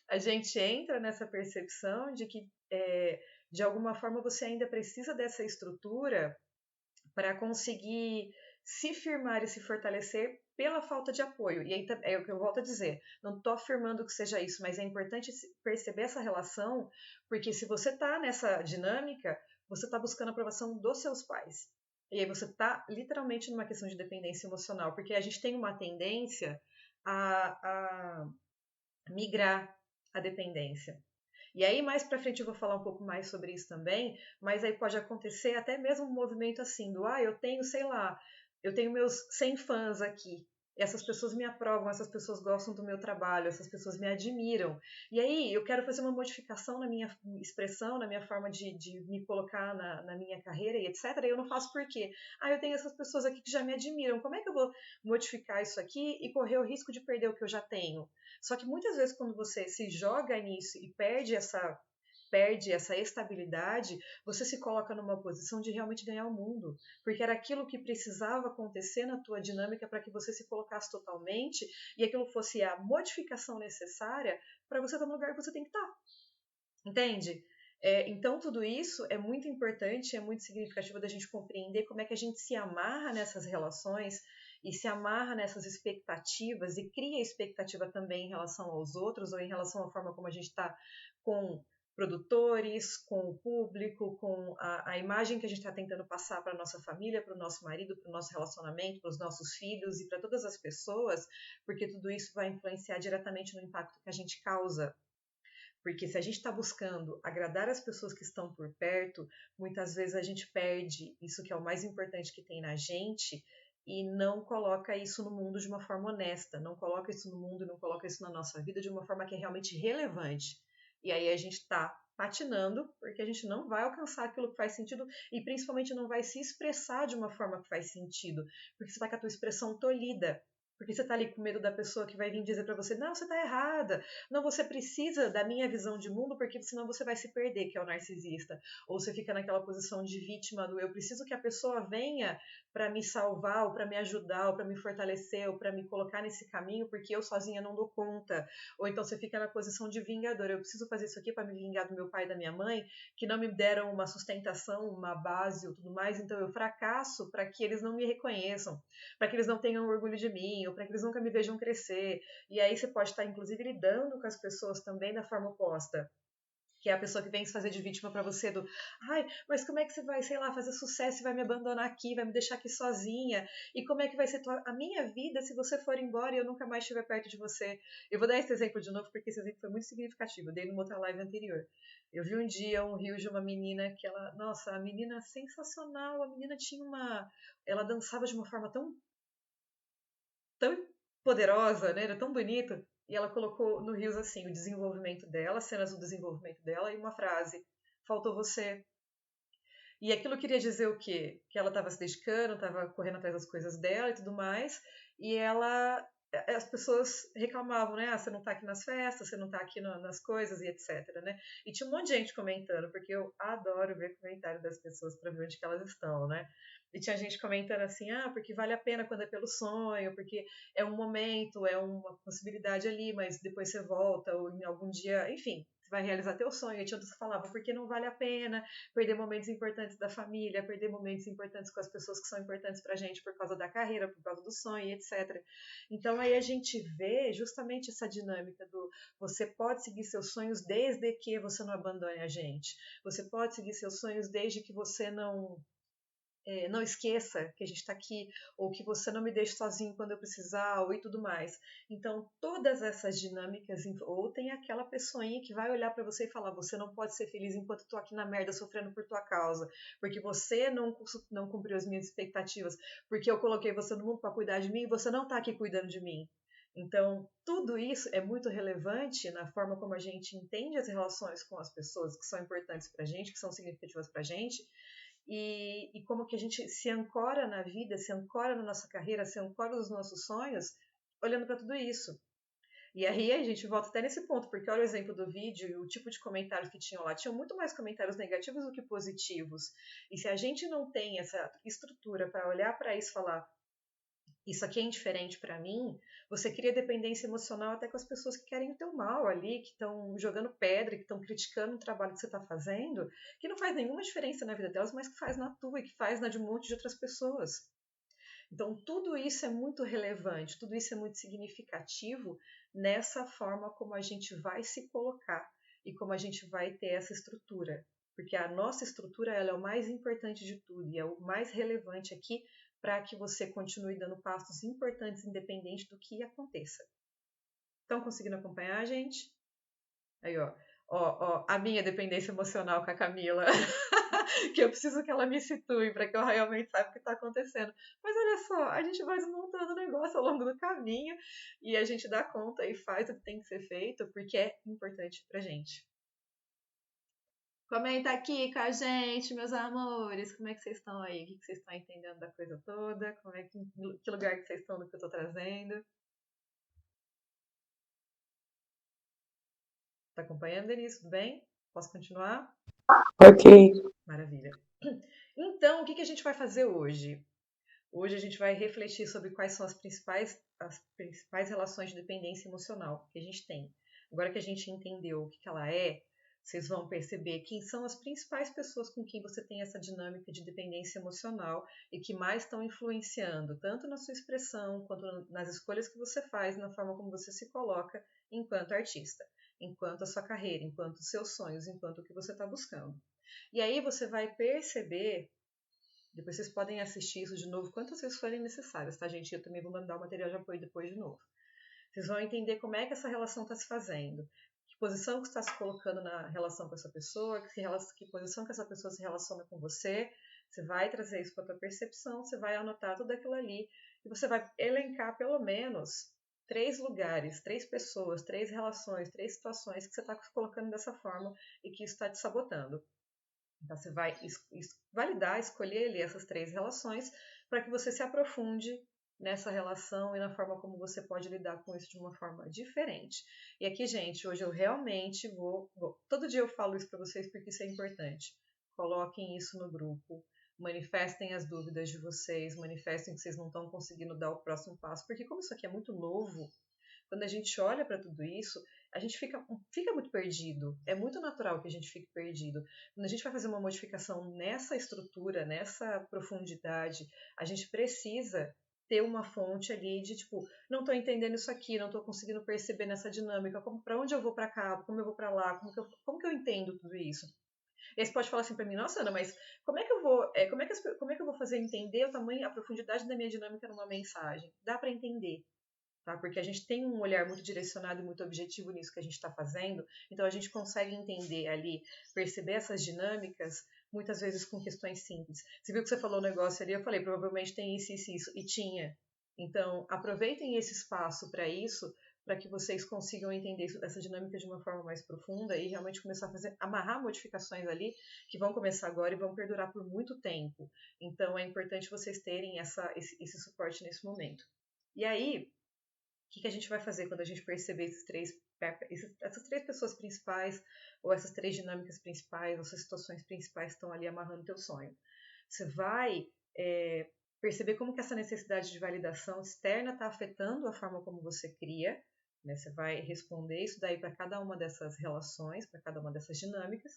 A gente entra nessa percepção de que, de alguma forma, você ainda precisa dessa estrutura para conseguir se firmar e se fortalecer pela falta de apoio. E aí é o que eu volto a dizer. Não estou afirmando que seja isso, mas é importante perceber essa relação, porque se você está nessa dinâmica, você está buscando a aprovação dos seus pais. E aí você está literalmente numa questão de dependência emocional, porque a gente tem uma tendência a migrar a dependência. E aí, mais para frente, eu vou falar um pouco mais sobre isso também, mas aí pode acontecer até mesmo um movimento assim, eu tenho, sei lá, eu tenho meus 100 fãs aqui, essas pessoas me aprovam, essas pessoas gostam do meu trabalho, essas pessoas me admiram. E aí, eu quero fazer uma modificação na minha expressão, na minha forma de me colocar na minha carreira e etc. E eu não faço por quê? Eu tenho essas pessoas aqui que já me admiram, como é que eu vou modificar isso aqui e correr o risco de perder o que eu já tenho? Só que muitas vezes quando você se joga nisso e perde essa estabilidade, você se coloca numa posição de realmente ganhar o mundo, porque era aquilo que precisava acontecer na tua dinâmica para que você se colocasse totalmente e aquilo fosse a modificação necessária para você estar no lugar que você tem que estar. Entende? Então, tudo isso é muito importante, é muito significativo da gente compreender como é que a gente se amarra nessas relações e se amarra nessas expectativas e cria expectativa também em relação aos outros ou em relação à forma como a gente está com produtores, com o público, com a imagem que a gente está tentando passar para a nossa família, para o nosso marido, para o nosso relacionamento, para os nossos filhos e para todas as pessoas, porque tudo isso vai influenciar diretamente no impacto que a gente causa. Porque se a gente está buscando agradar as pessoas que estão por perto, muitas vezes a gente perde isso que é o mais importante que tem na gente e não coloca isso no mundo de uma forma honesta, não coloca isso no mundo, não coloca isso na nossa vida de uma forma que é realmente relevante. E aí a gente está patinando porque a gente não vai alcançar aquilo que faz sentido e principalmente não vai se expressar de uma forma que faz sentido, porque você está com a tua expressão tolhida. Porque você está ali com medo da pessoa que vai vir dizer para você, não, você está errada, não, você precisa da minha visão de mundo, porque senão você vai se perder, que é o narcisista. Ou você fica naquela posição de vítima do eu preciso que a pessoa venha para me salvar, ou para me ajudar, ou para me fortalecer, ou para me colocar nesse caminho, porque eu sozinha não dou conta. Ou então você fica na posição de vingador, eu preciso fazer isso aqui para me vingar do meu pai e da minha mãe, que não me deram uma sustentação, uma base ou tudo mais, então eu fracasso para que eles não me reconheçam, para que eles não tenham orgulho de mim, ou para que eles nunca me vejam crescer. E aí você pode estar, inclusive, lidando com as pessoas também da forma oposta. Que é a pessoa que vem se fazer de vítima para você do, ai, mas como é que você vai, sei lá, fazer sucesso e vai me abandonar aqui, vai me deixar aqui sozinha? E como é que vai ser a minha vida se você for embora e eu nunca mais estiver perto de você? Eu vou dar esse exemplo de novo porque esse exemplo foi muito significativo. Eu dei numa outra live anterior. Eu vi um dia um reel de uma menina que ela, nossa, a menina sensacional, a menina tinha ela dançava de uma forma tão poderosa, né? Era tão bonita. E ela colocou no Rios assim, o desenvolvimento dela, cenas do desenvolvimento dela e uma frase: faltou você. E aquilo queria dizer o quê? Que ela estava se dedicando, estava correndo atrás das coisas dela e tudo mais. E as pessoas reclamavam, né? Ah, você não tá aqui nas festas, você não tá aqui nas coisas e etc, né? E tinha um monte de gente comentando, porque eu adoro ver comentário das pessoas para ver onde que elas estão, né? E tinha gente comentando assim, ah, porque vale a pena quando é pelo sonho, porque é um momento, é uma possibilidade ali, mas depois você volta, ou em algum dia, enfim, você vai realizar teu sonho. E tinha outros que falavam, porque não vale a pena perder momentos importantes da família, perder momentos importantes com as pessoas que são importantes pra gente por causa da carreira, por causa do sonho, etc. Então aí a gente vê justamente essa dinâmica do você pode seguir seus sonhos desde que você não abandone a gente. Você pode seguir seus sonhos desde que você não esqueça que a gente está aqui, ou que você não me deixe sozinho quando eu precisar, ou e tudo mais. Então, todas essas dinâmicas, ou tem aquela pessoinha que vai olhar para você e falar, você não pode ser feliz enquanto estou aqui na merda sofrendo por tua causa, porque você não cumpriu as minhas expectativas, porque eu coloquei você no mundo para cuidar de mim e você não está aqui cuidando de mim. Então, tudo isso é muito relevante na forma como a gente entende as relações com as pessoas que são importantes para a gente, que são significativas para a gente, e como que a gente se ancora na vida, se ancora na nossa carreira, se ancora nos nossos sonhos, olhando para tudo isso. E aí a gente volta até nesse ponto, porque olha o exemplo do vídeo e o tipo de comentários que tinham lá. Tinham muito mais comentários negativos do que positivos. E se a gente não tem essa estrutura para olhar para isso e falar, isso aqui é indiferente para mim, você cria dependência emocional até com as pessoas que querem o teu mal ali, que estão jogando pedra, que estão criticando o trabalho que você está fazendo, que não faz nenhuma diferença na vida delas, mas que faz na tua e que faz na de um monte de outras pessoas. Então, tudo isso é muito relevante, tudo isso é muito significativo nessa forma como a gente vai se colocar e como a gente vai ter essa estrutura. Porque a nossa estrutura ela é o mais importante de tudo e é o mais relevante aqui para que você continue dando passos importantes, independente do que aconteça. Estão conseguindo acompanhar, gente? Aí, ó, a minha dependência emocional com a Camila. Que eu preciso que ela me situe para que eu realmente saiba o que está acontecendo. Mas olha só, a gente vai desmontando o negócio ao longo do caminho e a gente dá conta e faz o que tem que ser feito porque é importante pra gente. Comenta aqui com a gente, meus amores, como é que vocês estão aí? O que vocês estão entendendo da coisa toda? Que lugar que vocês estão do que eu estou trazendo? Tá acompanhando, Denise? Tudo bem? Posso continuar?
Ok.
Maravilha. Então, o que a gente vai fazer hoje? Hoje a gente vai refletir sobre quais são as principais relações de dependência emocional que a gente tem. Agora que a gente entendeu o que ela é, vocês vão perceber quem são as principais pessoas com quem você tem essa dinâmica de dependência emocional e que mais estão influenciando tanto na sua expressão quanto nas escolhas que você faz, na forma como você se coloca enquanto artista, enquanto a sua carreira, enquanto os seus sonhos, enquanto o que você está buscando. E aí você vai perceber. Depois vocês podem assistir isso de novo quantas vezes forem necessárias, tá, gente? Eu também vou mandar o material de apoio depois de novo. Vocês vão entender como é que essa relação está se fazendo, que posição que está se colocando na relação com essa pessoa, que posição que essa pessoa se relaciona com você. Você vai trazer isso para a tua percepção, você vai anotar tudo aquilo ali e você vai elencar pelo menos 3 lugares, 3 pessoas, 3 relações, 3 situações que você está se colocando dessa forma e que isso está te sabotando. Então, você vai validar, escolher ali essas 3 relações para que você se aprofunde nessa relação e na forma como você pode lidar com isso de uma forma diferente. E aqui, gente, hoje eu realmente todo dia eu falo isso para vocês porque isso é importante. Coloquem isso no grupo, manifestem as dúvidas de vocês, manifestem que vocês não estão conseguindo dar o próximo passo, porque como isso aqui é muito novo, quando a gente olha para tudo isso, a gente fica muito perdido. É muito natural que a gente fique perdido. Quando a gente vai fazer uma modificação nessa estrutura, nessa profundidade, a gente precisa ter uma fonte ali de tipo, não estou entendendo isso aqui, não estou conseguindo perceber nessa dinâmica, para onde eu vou para cá, como eu vou para lá, como que eu entendo tudo isso? E aí você pode falar assim para mim, nossa, Ana, mas como é que eu vou, como é que eu vou fazer entender o tamanho, a profundidade da minha dinâmica numa mensagem? Dá para entender, tá? Porque a gente tem um olhar muito direcionado e muito objetivo nisso que a gente está fazendo, então a gente consegue entender ali, perceber essas dinâmicas, muitas vezes com questões simples. Você viu que você falou um negócio ali, eu falei, provavelmente tem isso, e tinha. Então, aproveitem esse espaço para isso, para que vocês consigam entender essa dinâmica de uma forma mais profunda e realmente começar a amarrar modificações ali que vão começar agora e vão perdurar por muito tempo. Então, é importante vocês terem esse suporte nesse momento. E aí, o que a gente vai fazer quando a gente perceber essas três pessoas principais, ou essas três dinâmicas principais, ou essas situações principais que estão ali amarrando o teu sonho? Você vai perceber como que essa necessidade de validação externa está afetando a forma como você cria, né? Você vai responder isso daí para cada uma dessas relações, para cada uma dessas dinâmicas,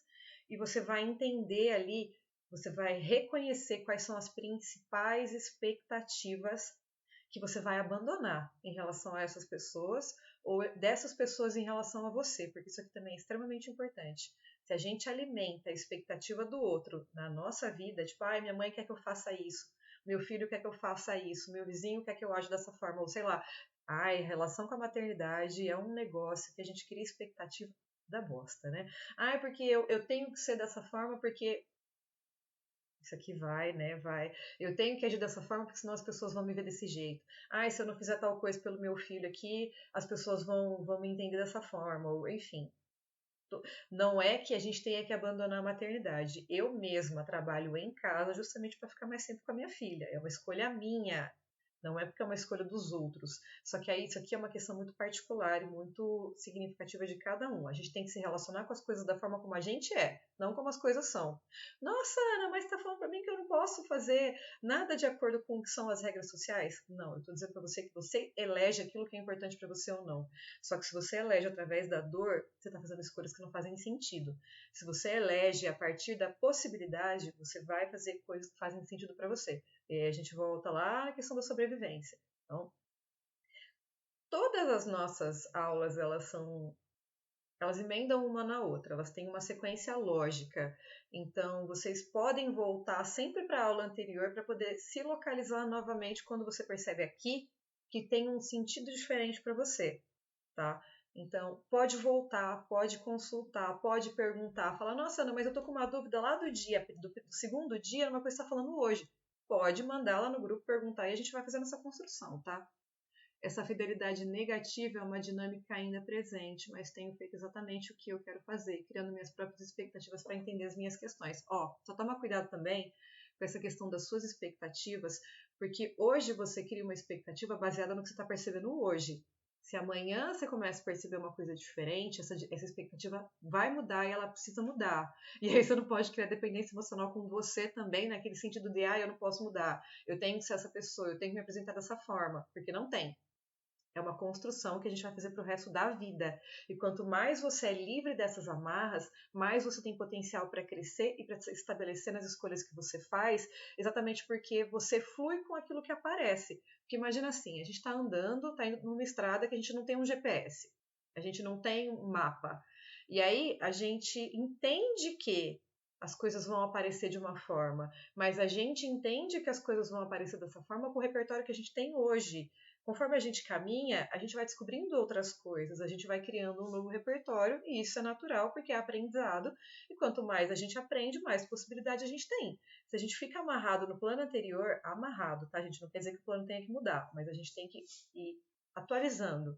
e você vai entender ali, você vai reconhecer quais são as principais expectativas que você vai abandonar em relação a essas pessoas ou dessas pessoas em relação a você, porque isso aqui também é extremamente importante. Se a gente alimenta a expectativa do outro na nossa vida, tipo, ai, minha mãe quer que eu faça isso, meu filho quer que eu faça isso, meu vizinho quer que eu age dessa forma, ou sei lá, ai, relação com a maternidade é um negócio que a gente cria expectativa da bosta, né? Ai, porque eu tenho que ser dessa forma porque isso aqui vai, né? Vai. Eu tenho que agir dessa forma porque senão as pessoas vão me ver desse jeito. Ah, se eu não fizer tal coisa pelo meu filho aqui, as pessoas vão me entender dessa forma. Ou, enfim. Não é que a gente tenha que abandonar a maternidade. Eu mesma trabalho em casa justamente para ficar mais tempo com a minha filha. É uma escolha minha. Não é porque é uma escolha dos outros. Só que aí isso aqui é uma questão muito particular e muito significativa de cada um. A gente tem que se relacionar com as coisas da forma como a gente é, não como as coisas são. Nossa, Ana, mas está falando para mim que eu não posso fazer nada de acordo com o que são as regras sociais? Não, eu estou dizendo para você que você elege aquilo que é importante para você ou não. Só que se você elege através da dor, você está fazendo escolhas que não fazem sentido. Se você elege a partir da possibilidade, você vai fazer coisas que fazem sentido para você. E a gente volta lá à questão da sobrevivência. Então, todas as nossas aulas, elas emendam uma na outra, elas têm uma sequência lógica. Então, vocês podem voltar sempre para a aula anterior para poder se localizar novamente quando você percebe aqui que tem um sentido diferente para você, tá? Então, pode voltar, pode consultar, pode perguntar, falar, nossa, Ana, mas eu tô com uma dúvida lá do segundo dia, uma coisa que você está falando hoje. Pode mandar lá no grupo perguntar e a gente vai fazendo essa construção, tá? Essa fidelidade negativa é uma dinâmica ainda presente, mas tenho feito exatamente o que eu quero fazer, criando minhas próprias expectativas para entender as minhas questões. Ó, só toma cuidado também com essa questão das suas expectativas, porque hoje você cria uma expectativa baseada no que você está percebendo hoje. Se amanhã você começa a perceber uma coisa diferente, essa expectativa vai mudar e ela precisa mudar. E aí você não pode criar dependência emocional com você também, naquele sentido de, eu não posso mudar, eu tenho que ser essa pessoa, eu tenho que me apresentar dessa forma, porque não tem. É uma construção que a gente vai fazer para o resto da vida. E quanto mais você é livre dessas amarras, mais você tem potencial para crescer e para se estabelecer nas escolhas que você faz, exatamente porque você flui com aquilo que aparece. Porque imagina assim, a gente está andando, está indo numa estrada que a gente não tem um GPS, a gente não tem um mapa. E aí a gente entende que as coisas vão aparecer de uma forma, mas a gente entende que as coisas vão aparecer dessa forma com o repertório que a gente tem hoje. Conforme a gente caminha, a gente vai descobrindo outras coisas, a gente vai criando um novo repertório, e isso é natural porque é aprendizado, e quanto mais a gente aprende, mais possibilidade a gente tem. Se a gente fica amarrado no plano anterior, amarrado, tá? A gente não quer dizer que o plano tenha que mudar, mas a gente tem que ir atualizando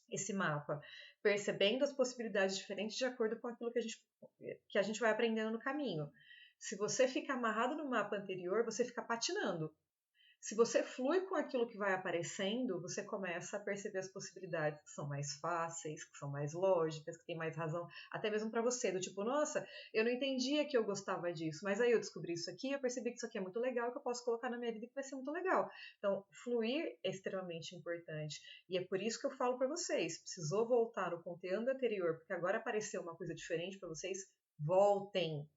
esse mapa, percebendo as possibilidades diferentes de acordo com aquilo que a gente vai aprendendo no caminho. Se você fica amarrado no mapa anterior, você fica patinando. Se você flui com aquilo que vai aparecendo, você começa a perceber as possibilidades que são mais fáceis, que são mais lógicas, que tem mais razão, até mesmo para você, do tipo, nossa, eu não entendia que eu gostava disso, mas aí eu descobri isso aqui, eu percebi que isso aqui é muito legal, que eu posso colocar na minha vida e que vai ser muito legal. Então, fluir é extremamente importante, e é por isso que eu falo para vocês, precisou voltar no conteúdo anterior, porque agora apareceu uma coisa diferente para vocês, voltem,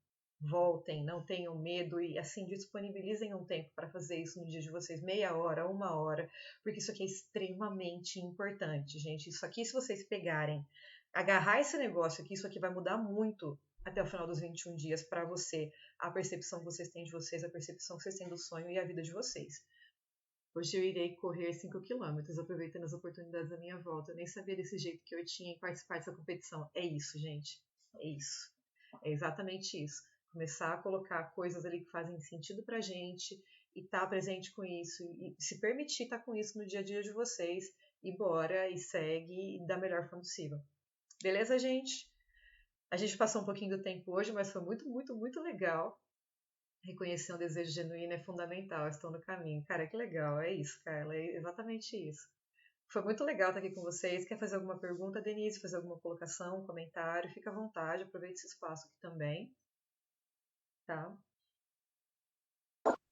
voltem, não tenham medo e assim disponibilizem um tempo para fazer isso no dia de vocês, meia hora, uma hora, porque isso aqui é extremamente importante, gente. Isso aqui, se vocês pegarem, agarrar esse negócio aqui, isso aqui vai mudar muito até o final dos 21 dias para você, a percepção que vocês têm de vocês, a percepção que vocês têm do sonho e a vida de vocês. Hoje eu irei correr 5 quilômetros, aproveitando as oportunidades da minha volta. Eu nem sabia desse jeito que eu tinha em participar dessa competição. É isso, gente. É isso. É exatamente isso. Começar a colocar coisas ali que fazem sentido pra gente e estar tá presente com isso e se permitir estar tá com isso no dia a dia de vocês e bora e segue da melhor forma possível. Beleza, gente? A gente passou um pouquinho do tempo hoje, mas foi muito, muito, muito legal. Reconhecer um desejo genuíno é fundamental, estou no caminho. Cara, que legal, é isso, Carla, é exatamente isso. Foi muito legal estar aqui com vocês. Quer fazer alguma pergunta, Denise? Fazer alguma colocação, um comentário? Fica à vontade, aproveite esse espaço aqui também. Tá?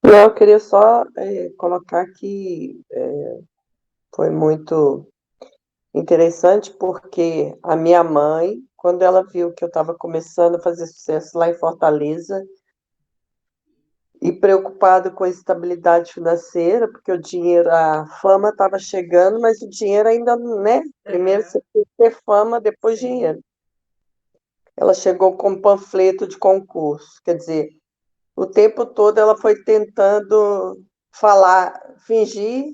Não, eu queria só colocar que foi muito interessante porque a minha mãe, quando ela viu que eu estava começando a fazer sucesso lá em Fortaleza e preocupada com a estabilidade financeira, porque o dinheiro, a fama estava chegando, mas o dinheiro ainda, né? Primeiro
Uhum.
você tem que ter fama, depois
Sim,
dinheiro. Ela chegou com um panfleto de concurso, quer dizer, o tempo todo ela foi tentando falar, fingir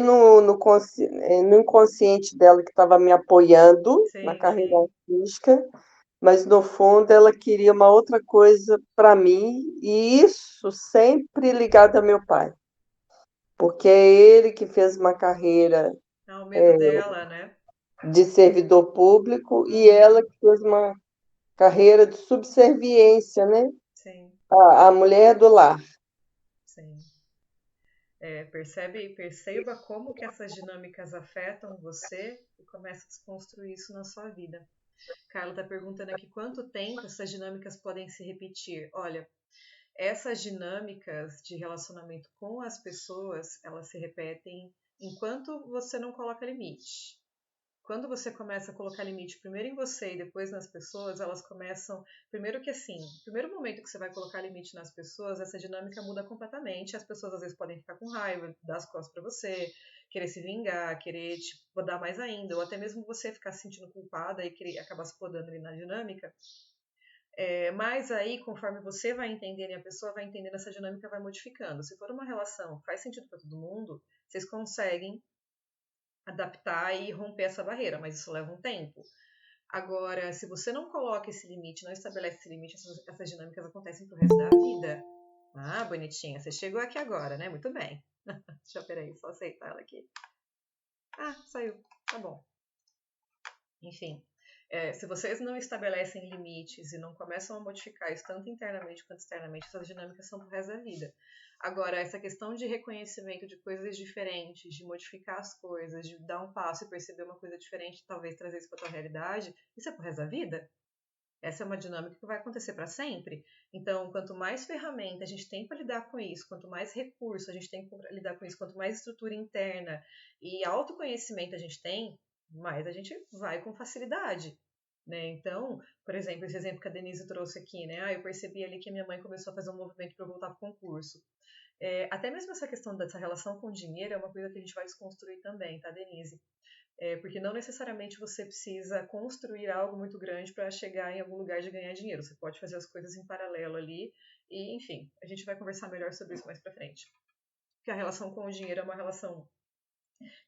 no inconsciente dela que estava me apoiando na
sim,
carreira
sim.
artística, mas no fundo ela queria uma outra coisa para mim, e isso sempre ligado a meu pai, porque é ele que fez uma carreira
É o medo dela, né?
de servidor público e ela
Uhum.
que fez uma carreira de subserviência, né?
Sim,
A mulher do lar.
sim. Perceba como que essas dinâmicas afetam você e comece a desconstruir isso na sua vida. Carla está perguntando aqui quanto tempo essas dinâmicas podem se repetir. Olha, essas dinâmicas de relacionamento com as pessoas, elas se repetem enquanto você não coloca limite. Quando você começa a colocar limite primeiro em você e depois nas pessoas, elas começam. Primeiro que assim, no primeiro momento que você vai colocar limite nas pessoas, essa dinâmica muda completamente. As pessoas às vezes podem ficar com raiva, dar as costas para você, querer se vingar, querer te podar mais ainda, ou até mesmo você ficar se sentindo culpada e querer acabar se podando ali na dinâmica. Mas aí, conforme você vai entendendo e a pessoa vai entendendo, essa dinâmica vai modificando. Se for uma relação que faz sentido para todo mundo, vocês conseguem adaptar e romper essa barreira, mas isso leva um tempo. Agora, se você não coloca esse limite, não estabelece esse limite, essas dinâmicas acontecem pro resto da vida. Ah, bonitinha, você chegou aqui agora, né? Muito bem. Deixa eu, peraí, só aceitar ela aqui. Ah, saiu. Tá bom. Enfim, se vocês não estabelecem limites e não começam a modificar isso tanto internamente quanto externamente, essas dinâmicas são pro resto da vida. Agora, essa questão de reconhecimento de coisas diferentes, de modificar as coisas, de dar um passo e perceber uma coisa diferente, talvez trazer isso para tua realidade, isso é pro resto da vida. Essa é uma dinâmica que vai acontecer para sempre. Então, quanto mais ferramenta a gente tem para lidar com isso, quanto mais recurso a gente tem para lidar com isso, quanto mais estrutura interna e autoconhecimento a gente tem, mais a gente vai com facilidade. Né? Então, por exemplo, esse exemplo que a Denise trouxe aqui, né? Eu percebi ali que a minha mãe começou a fazer um movimento para eu voltar para o concurso. Até mesmo essa questão dessa relação com o dinheiro é uma coisa que a gente vai desconstruir também, tá, Denise? Porque não necessariamente você precisa construir algo muito grande para chegar em algum lugar de ganhar dinheiro. Você pode fazer as coisas em paralelo ali. E, enfim, a gente vai conversar melhor sobre isso mais para frente. Porque a relação com o dinheiro é uma relação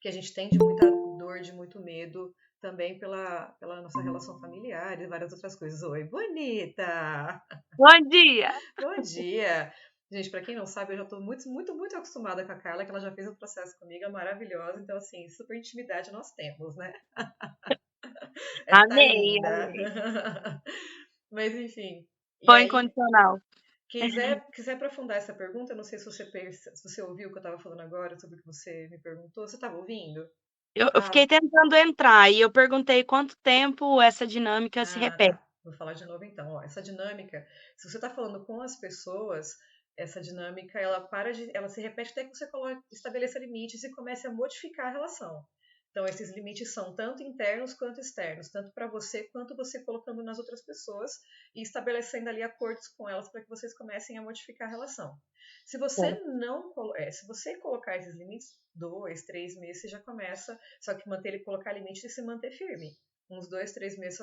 que a gente tem de muita dor, de muito medo, também pela nossa relação familiar e várias outras coisas. Oi, bonita!
Bom dia!
Bom dia! Gente, para quem não sabe, eu já estou muito, muito, muito acostumada com a Carla, que ela já fez um processo comigo, é maravilhosa. Então, assim, super intimidade nós temos, né? Essa
Amei,
linda.
amei.
Mas enfim. E
Foi
aí,
incondicional.
quiser aprofundar essa pergunta, eu não sei se você ouviu o que eu estava falando agora sobre o que você me perguntou. Você estava ouvindo?
Eu
Ah,
fiquei tentando entrar e eu perguntei quanto tempo essa dinâmica se repete.
tá. Vou falar de novo então. Ó, essa dinâmica, se você está falando com as pessoas, essa dinâmica ela se repete até que você estabeleça limites e comece a modificar a relação. Então, esses limites são tanto internos quanto externos, tanto para você quanto você colocando nas outras pessoas e estabelecendo ali acordos com elas para que vocês comecem a modificar a relação. Se você não, se você colocar esses limites, 2, 3 meses, você já começa, só que manter ele, colocar limite e se manter firme. Uns 2, 3 meses,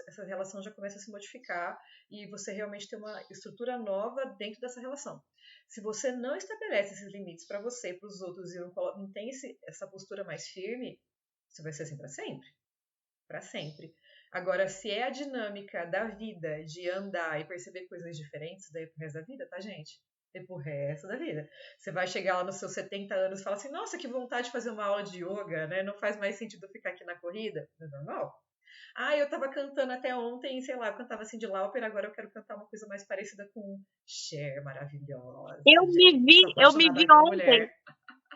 essa relação já começa a se modificar e você realmente tem uma estrutura nova dentro dessa relação. Se você não estabelece esses limites para você, para os outros, e não tem essa postura mais firme, isso vai ser assim para sempre. Para sempre. Agora, se é a dinâmica da vida de andar e perceber coisas diferentes, daí pro resto da vida, tá, gente? É pro resto da vida. Você vai chegar lá nos seus 70 anos e falar assim, nossa, que vontade de fazer uma aula de yoga, né? Não faz mais sentido ficar aqui na corrida. É normal. Ah, eu tava cantando até ontem, sei lá, eu cantava assim de Lauper, agora eu quero cantar uma coisa mais parecida com Cher, maravilhosa, gente. Sou
Eu me
apaixonada
vi
naquela
ontem.
mulher.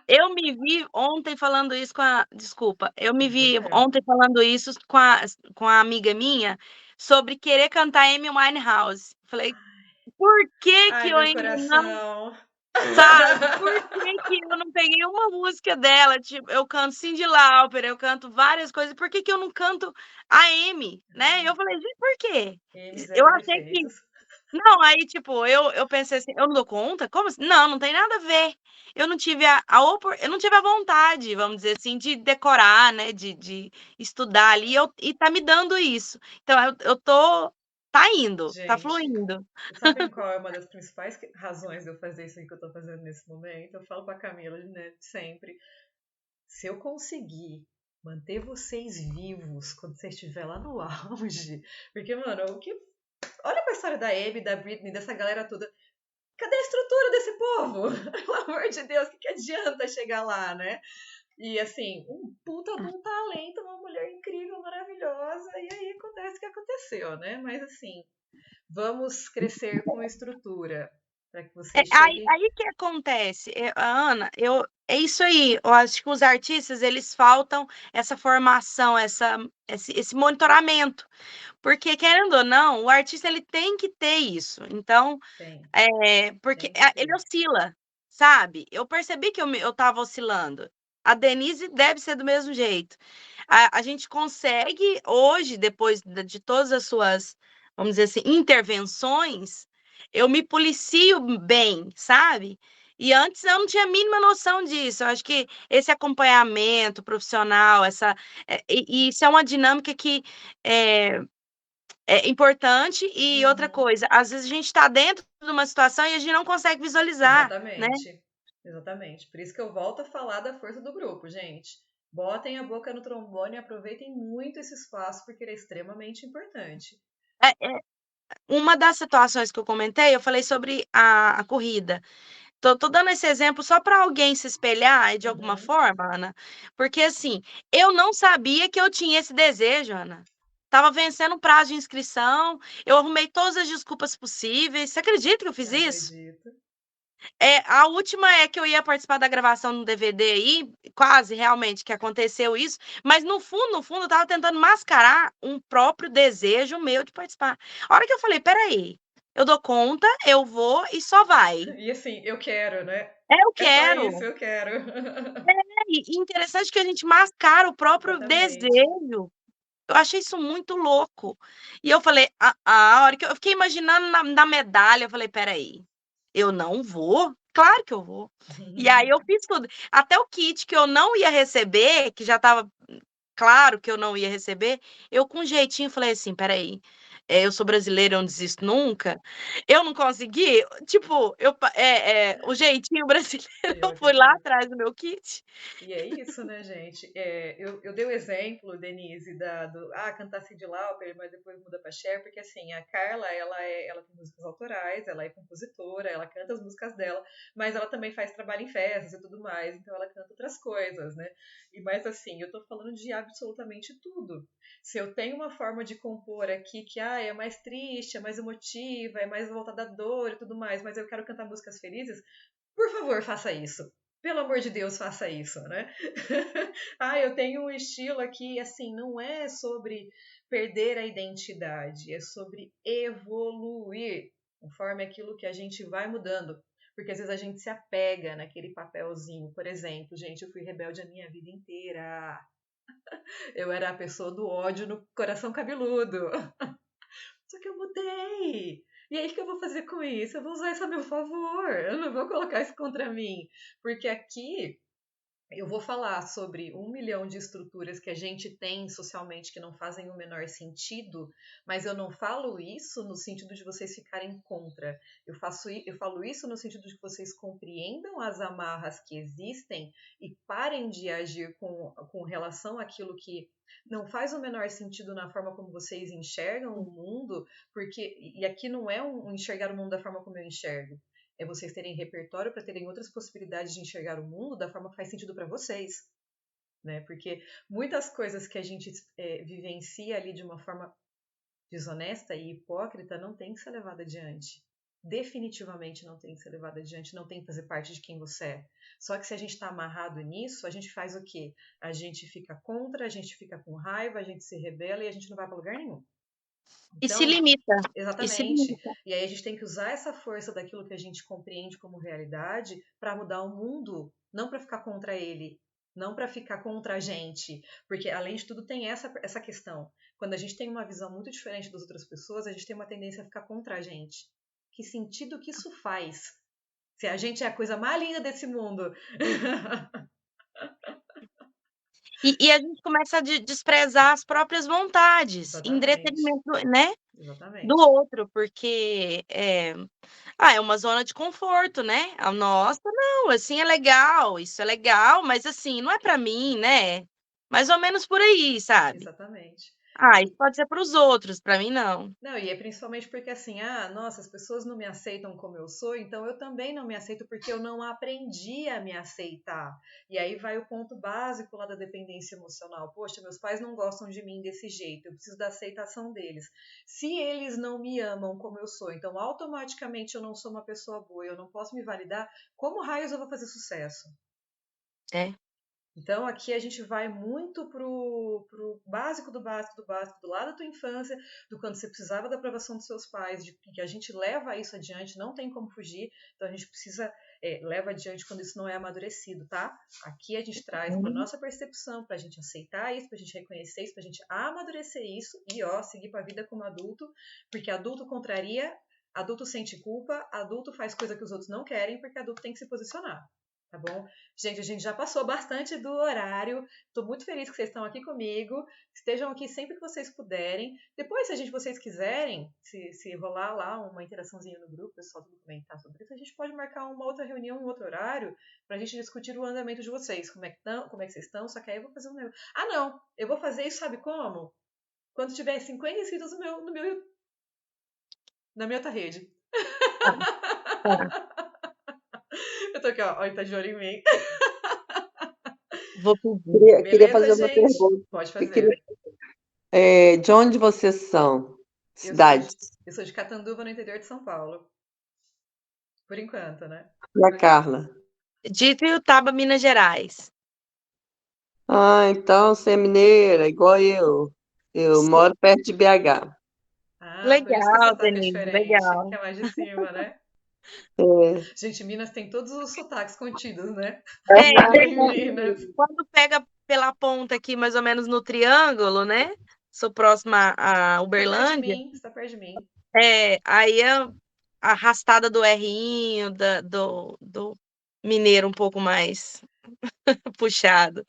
Eu me vi ontem falando isso com a. Desculpa, eu me
Não tem
vi
problema.
ontem falando isso com a amiga minha sobre querer cantar Amy Winehouse. Falei, por que que
Ai,
eu
meu
ainda não,
coração.
sabe? Por que que eu não peguei uma música dela? Tipo, eu canto Cyndi Lauper, eu canto várias coisas. Por que que eu não canto a Amy, né? Eu falei, gente, por quê?
M
Eu
zero
achei que
defeitos.
não, aí, tipo, eu pensei assim, eu não dou conta? Como assim? Não, não tem nada a ver. Eu não tive eu não tive a vontade, vamos dizer assim, de decorar, né, de estudar ali, e tá me dando isso. Então, eu tô, tá indo, tá
Gente,
fluindo.
sabem qual é uma das principais razões de eu fazer isso aí que eu tô fazendo nesse momento? Eu falo pra Camila, né, sempre. Se eu conseguir manter vocês vivos quando você estiver lá no auge, porque, mano, olha pra história da Abby, da Britney, dessa galera toda. Cadê a estrutura desse povo? Pelo amor de Deus, que adianta chegar lá, né? E assim, um puta de um talento, uma mulher incrível, maravilhosa, e aí acontece o que aconteceu, né? Mas assim, vamos crescer com estrutura para que vocês cheguem.
Aí que acontece, Ana, é isso aí. Eu acho que os artistas, eles faltam essa formação, esse monitoramento. Porque, querendo ou não, o artista ele tem que ter isso. Então,
Tem,
porque
tem que
ele
ter.
oscila, sabe? Eu percebi que eu estava oscilando. A Denise deve ser do mesmo jeito. A gente consegue hoje, depois de todas as suas, vamos dizer assim, intervenções, eu me policio bem, sabe? E antes eu não tinha a mínima noção disso. Eu acho que esse acompanhamento profissional, e isso é uma dinâmica que é, é importante. E outra
Uhum.
coisa, às vezes a gente está dentro de uma situação e a gente não consegue visualizar, né?
Exatamente. Exatamente. Por isso que eu volto a falar da força do grupo, gente. Botem a boca no trombone e aproveitem muito esse espaço, porque ele é extremamente importante.
É, uma das situações que eu comentei, eu falei sobre a corrida. Tô dando esse exemplo só para alguém se espelhar de alguma
Uhum.
forma, Ana, porque assim, eu não sabia que eu tinha esse desejo, Ana. Tava vencendo o prazo de inscrição, eu arrumei todas as desculpas possíveis. Você acredita que eu fiz isso?
Acredito.
A última é que eu ia participar da gravação do DVD aí, quase realmente que aconteceu isso, mas no fundo, eu tava tentando mascarar um próprio desejo meu de participar. A hora que eu falei, peraí, eu dou conta, eu vou e só vai.
E assim, eu quero, né?
Eu
É só isso,
quero.
eu quero.
E interessante que a gente mascara o próprio
Exatamente.
desejo. Eu achei isso muito louco. E eu falei, a hora que eu fiquei imaginando na medalha, eu falei, peraí, eu não vou? Claro que eu vou. E aí eu fiz tudo. Até o kit que eu não ia receber, que já estava claro que eu não ia receber, eu com jeitinho falei assim, peraí, eu sou brasileira, eu não desisto nunca. Eu não consegui, tipo, o jeitinho brasileiro,
Eu
eu fui lá
acredito.
atrás do meu kit.
E é isso, né, gente? Eu dei o exemplo, Denise, cantar Cyndi Lauper, mas depois muda pra Cher, porque assim, a Carla, ela tem músicas autorais, ela é compositora, ela canta as músicas dela, mas ela também faz trabalho em festas e tudo mais, então ela canta outras coisas, né? Mas assim, eu tô falando de absolutamente tudo. Se eu tenho uma forma de compor aqui que é mais triste, é mais emotiva, é mais voltada à dor e tudo mais, mas eu quero cantar músicas felizes, por favor, faça isso. Pelo amor de Deus, faça isso, né? Eu tenho um estilo aqui, assim, não é sobre perder a identidade, é sobre evoluir conforme aquilo que a gente vai mudando. Porque às vezes a gente se apega naquele papelzinho. Por exemplo, gente, eu fui rebelde a minha vida inteira. Eu era a pessoa do ódio no coração cabeludo. Só que eu mudei. E aí, o que eu vou fazer com isso? Eu vou usar isso a meu favor. Eu não vou colocar isso contra mim. Porque aqui eu vou falar sobre 1 milhão de estruturas que a gente tem socialmente que não fazem o menor sentido, mas eu não falo isso no sentido de vocês ficarem contra. Eu falo isso no sentido de que vocês compreendam as amarras que existem e parem de agir com relação àquilo que não faz o menor sentido na forma como vocês enxergam o mundo, porque e aqui não é um enxergar o mundo da forma como eu enxergo. É vocês terem repertório para terem outras possibilidades de enxergar o mundo da forma que faz sentido para vocês, né? Porque muitas coisas que a gente vivencia ali de uma forma desonesta e hipócrita não tem que ser levada adiante. Definitivamente não tem que ser levada adiante, não tem que fazer parte de quem você é. Só que se a gente está amarrado nisso, a gente faz o quê? A gente fica contra, a gente fica com raiva, a gente se rebela e a gente não vai para lugar nenhum.
E se
Então,
limita. E se
exatamente.
limita.
E aí a gente tem que usar essa força daquilo que a gente compreende como realidade para mudar o mundo, não para ficar contra ele, não para ficar contra a gente. Porque, além de tudo, tem essa questão. Quando a gente tem uma visão muito diferente das outras pessoas, a gente tem uma tendência a ficar contra a gente. Que sentido que isso faz? Se a gente é a coisa mais linda desse mundo.
E a gente começa a desprezar as próprias vontades, em
Exatamente.
detrimento, né, do
Exatamente.
outro, porque é uma zona de conforto, né? Nossa, não, assim é legal, isso é legal, mas assim, não é pra mim, né? Mais ou menos por aí, sabe?
Exatamente.
Isso pode ser para os outros, pra mim não.
Não, e é principalmente porque assim, nossa, as pessoas não me aceitam como eu sou, então eu também não me aceito porque eu não aprendi a me aceitar. E aí vai o ponto básico lá da dependência emocional. Poxa, meus pais não gostam de mim desse jeito, eu preciso da aceitação deles. Se eles não me amam como eu sou, então automaticamente eu não sou uma pessoa boa, eu não posso me validar, como raios eu vou fazer sucesso?
É.
Então, aqui a gente vai muito pro básico do básico do básico, do lado da tua infância, do quando você precisava da aprovação dos seus pais, de que a gente leva isso adiante, não tem como fugir, então a gente precisa, leva adiante quando isso não é amadurecido, tá? Aqui a gente traz para nossa percepção, para a gente aceitar isso, para a gente reconhecer isso, para a gente amadurecer isso e, seguir para a vida como adulto, porque adulto contraria, adulto sente culpa, adulto faz coisa que os outros não querem, porque adulto tem que se posicionar. Tá bom? Gente, a gente já passou bastante do horário. Estou muito feliz que vocês estão aqui comigo. Estejam aqui sempre que vocês puderem. Depois, se vocês quiserem, se rolar lá uma interaçãozinha no grupo, o pessoal tudo comentar sobre isso, a gente pode marcar uma outra reunião, um outro horário, para a gente discutir o andamento de vocês. Como é que vocês estão? Só que aí eu vou fazer um negócio. Não! Eu vou fazer isso, sabe como? Quando tiver 50 inscritos na minha outra rede. Eu tô aqui, ó. Ele tá de olho em mim.
Vou pedir.
Queria
Beleza,
fazer uma
gente?
pergunta.
Pode fazer.
De onde vocês são? Cidades?
Eu sou de Catanduva, no interior de São Paulo. Por enquanto, né?
E a Carla?
De Ituiutaba, Minas Gerais.
Então você é mineira, igual eu. Eu
Sim.
moro perto de BH.
Por isso que o
Legal,
sotaque é
Denise,
diferente, que
legal.
é mais de cima, né?
É.
Gente, Minas tem todos os sotaques contidos, né? Minas.
Quando pega pela ponta aqui, mais ou menos no triângulo, né? Sou próxima a Uberlândia.
Você tá perto de mim.
Aí a arrastada do Rinho, do mineiro um pouco mais puxado.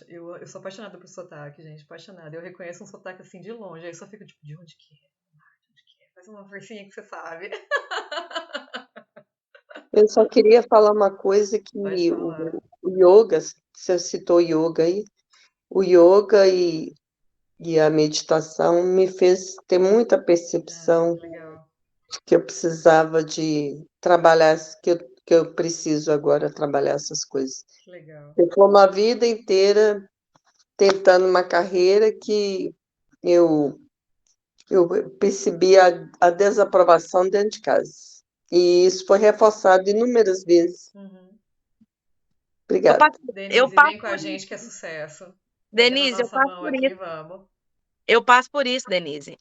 Eu sou apaixonada por sotaque, gente. Apaixonada. Eu reconheço um sotaque assim de longe. Aí eu só fico tipo, de onde que é? De onde que é? Faz uma forcinha que você sabe.
Eu só queria falar uma coisa
Pode
que
falar.
o yoga, você citou yoga aí, o yoga e a meditação me fez ter muita percepção
Que legal.
que eu precisava de trabalhar, que eu preciso agora trabalhar essas coisas.
Que legal.
Eu tô uma vida inteira tentando uma carreira que eu percebi a desaprovação dentro de casa. E isso foi reforçado inúmeras vezes.
Uhum.
Obrigada.
Eu
Denise,
passo
vem com a
por
gente
isso.
que é sucesso. Pega na
Denise, eu
nossa
passo
mão
por
aqui,
isso.
vamos.
Eu passo por isso, Denise.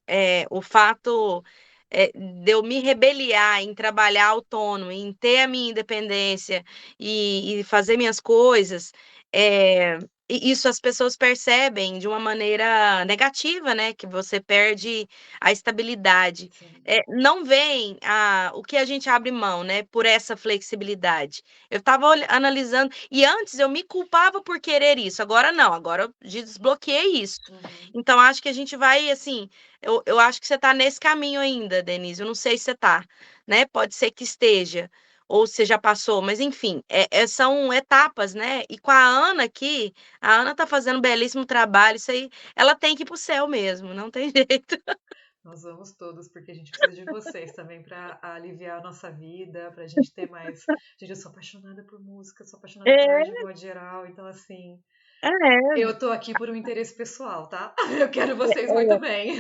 O fato de eu me rebeliar em trabalhar autônomo, em ter a minha independência e fazer minhas coisas, isso as pessoas percebem de uma maneira negativa, né? Que você perde a estabilidade.
Sim.
Não vem o que a gente abre mão, né? Por essa flexibilidade. Eu estava analisando, e antes eu me culpava por querer isso, agora não, agora eu desbloqueei isso.
Uhum.
Então, acho que a gente vai, assim, eu acho que você está nesse caminho ainda, Denise. Eu não sei se você está, né? Pode ser que esteja ou você já passou, mas enfim, são etapas, né? E com a Ana aqui, a Ana tá fazendo um belíssimo trabalho, isso aí, ela tem que ir pro céu mesmo, não tem jeito.
Nós vamos todos, porque a gente precisa de vocês também para aliviar a nossa vida, para a gente ter mais. Gente, eu sou apaixonada por música, sou apaixonada por arte de modo geral, então assim,
É,
eu tô aqui por um interesse pessoal, tá? Eu quero vocês muito
é,
bem.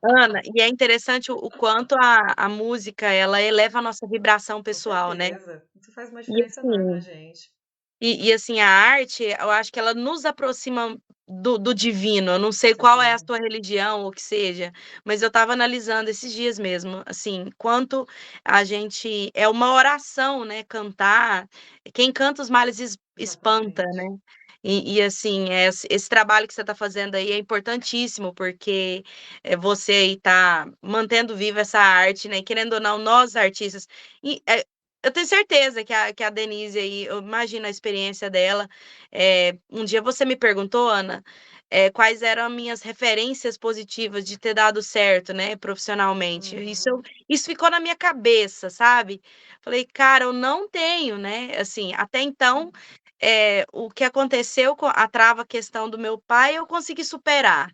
Ana, e é interessante o quanto a música, ela eleva a nossa vibração
Com
pessoal, né?
certeza. Isso faz uma
E
diferença enorme na
assim,
gente.
assim, a arte, eu acho que ela nos aproxima do divino. Eu não
Com
sei qual é a
certeza.
sua religião ou o que seja, mas eu estava analisando esses dias mesmo, assim, quanto a gente é uma oração, né? Cantar. Quem canta os males espanta, né?
Exatamente.
Assim, esse trabalho que você está fazendo aí é importantíssimo, porque você aí está mantendo viva essa arte, né? Querendo ou não, nós artistas. E, eu tenho certeza que a Denise aí, eu imagino a experiência dela. Um dia você me perguntou, Ana, quais eram as minhas referências positivas de ter dado certo, né, profissionalmente.
Uhum.
Isso ficou na minha cabeça, sabe? Falei, cara, eu não tenho, né? Assim, até então, o que aconteceu com a trava questão do meu pai, eu consegui superar.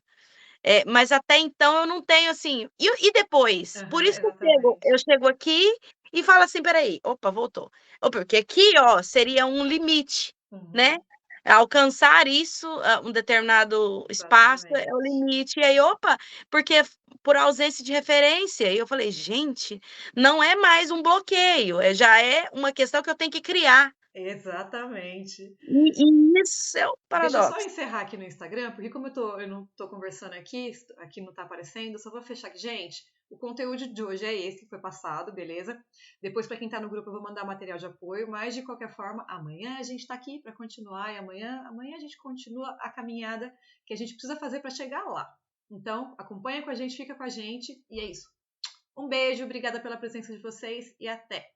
Mas até então eu não tenho assim. E depois? Por
Aham,
isso que eu
exatamente.
chego aqui e falo assim: peraí, opa, voltou. Opa, porque aqui, ó, seria um limite, né?
Uhum.
Alcançar isso, um determinado espaço é o
Exatamente.
limite. E aí, opa, porque por ausência de referência. E eu falei, gente, não é mais um bloqueio, já é uma questão que eu tenho que criar.
Exatamente.
E isso é o
Deixa eu só
paradoxo.
encerrar aqui no Instagram, porque como eu não tô conversando aqui não tá aparecendo, eu só vou fechar aqui. Gente, o conteúdo de hoje é esse que foi passado, beleza? Depois, para quem tá no grupo, eu vou mandar material de apoio, mas de qualquer forma, amanhã a gente tá aqui para continuar e amanhã a gente continua a caminhada que a gente precisa fazer para chegar lá. Então, acompanha com a gente, fica com a gente e é isso. Um beijo, obrigada pela presença de vocês e até.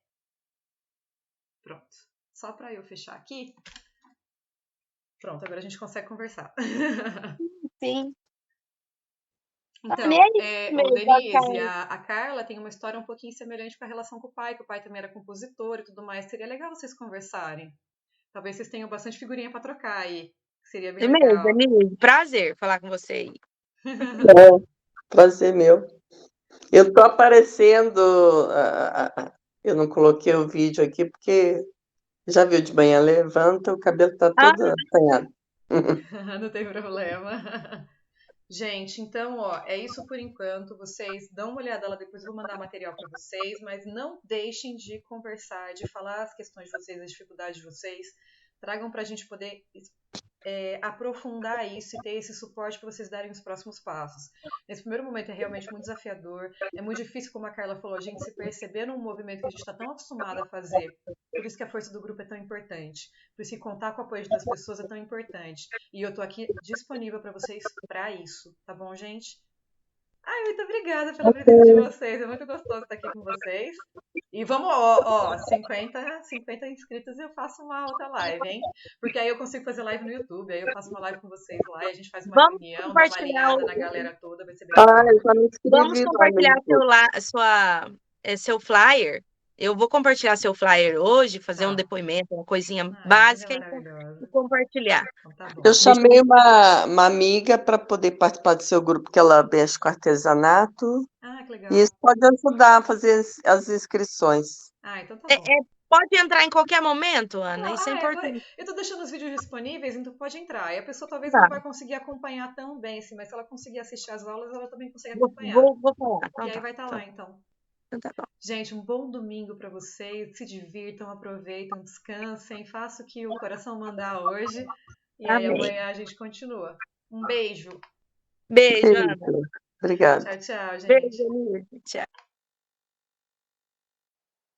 Pronto. Só para eu fechar aqui. Pronto, agora a gente consegue conversar.
Sim. Nem
Então,
é isso
o
mesmo,
Denise,
basicamente.
a Carla tem uma história um pouquinho semelhante com a relação com o pai, que o pai também era compositor e tudo mais. Seria legal vocês conversarem. Talvez vocês tenham bastante figurinha para trocar aí. Seria bem
É mesmo,
legal.
Denise. Prazer falar com você aí.
É, prazer meu. Eu tô aparecendo, eu não coloquei o vídeo aqui porque já viu de manhã, levanta, o cabelo tá
Ah,
todo assanhado.
Não tem problema. Gente, então, ó, é isso por enquanto. Vocês dão uma olhada lá, depois eu vou mandar material para vocês, mas não deixem de conversar, de falar as questões de vocês, as dificuldades de vocês. Tragam para a gente poder aprofundar isso e ter esse suporte para vocês darem os próximos passos. Nesse primeiro momento é realmente muito desafiador, é muito difícil, como a Carla falou, a gente se perceber num movimento que a gente está tão acostumado a fazer. Por isso que a força do grupo é tão importante. Por isso que contar com o apoio de outras pessoas é tão importante. E eu tô aqui disponível para vocês para isso, tá bom, gente? Ai, muito obrigada pela presença de vocês. É muito gostoso estar aqui com vocês. E vamos, ó, 50 inscritos e eu faço uma outra live, hein? Porque aí eu consigo fazer live no YouTube, aí eu faço uma live com vocês lá e a gente faz uma
vamos
reunião, dá uma
compartilhar
alinhada na
o,
galera toda, vai ser bem
Ah,
legal.
eu já me
vamos
inscrevi lá no
compartilhar
YouTube.
seu flyer. Eu vou compartilhar seu flyer hoje, fazer um
Tá.
depoimento, uma coisinha
Ai, mas é
básica e
maravilhosa.
compartilhar.
Então tá
Eu
bom.
Deixa
chamei uma amiga para poder participar do seu grupo, que ela mexe com artesanato,
Ah, que
e isso
legal.
pode ajudar a fazer as inscrições.
Ah, então tá
é,
bom.
é, pode entrar em qualquer momento, Ana, isso é importante.
Eu tô deixando os vídeos disponíveis, então pode entrar. E a pessoa talvez não
Tá,
vai conseguir acompanhar tão bem, assim, mas se ela conseguir assistir as aulas, ela também consegue
vou,
acompanhar.
vou, vou falar.
E
Então
aí
tá,
vai estar lá, então.
então tá bom.
Gente, um bom domingo para vocês. Se divirtam, aproveitem, descansem, façam o que o coração mandar hoje. E aí
Amém.
amanhã a gente continua. Um beijo.
Beijo, Ana.
Beijo. Obrigada.
Tchau, tchau,
Beijo,
gente.
Denise. Tchau.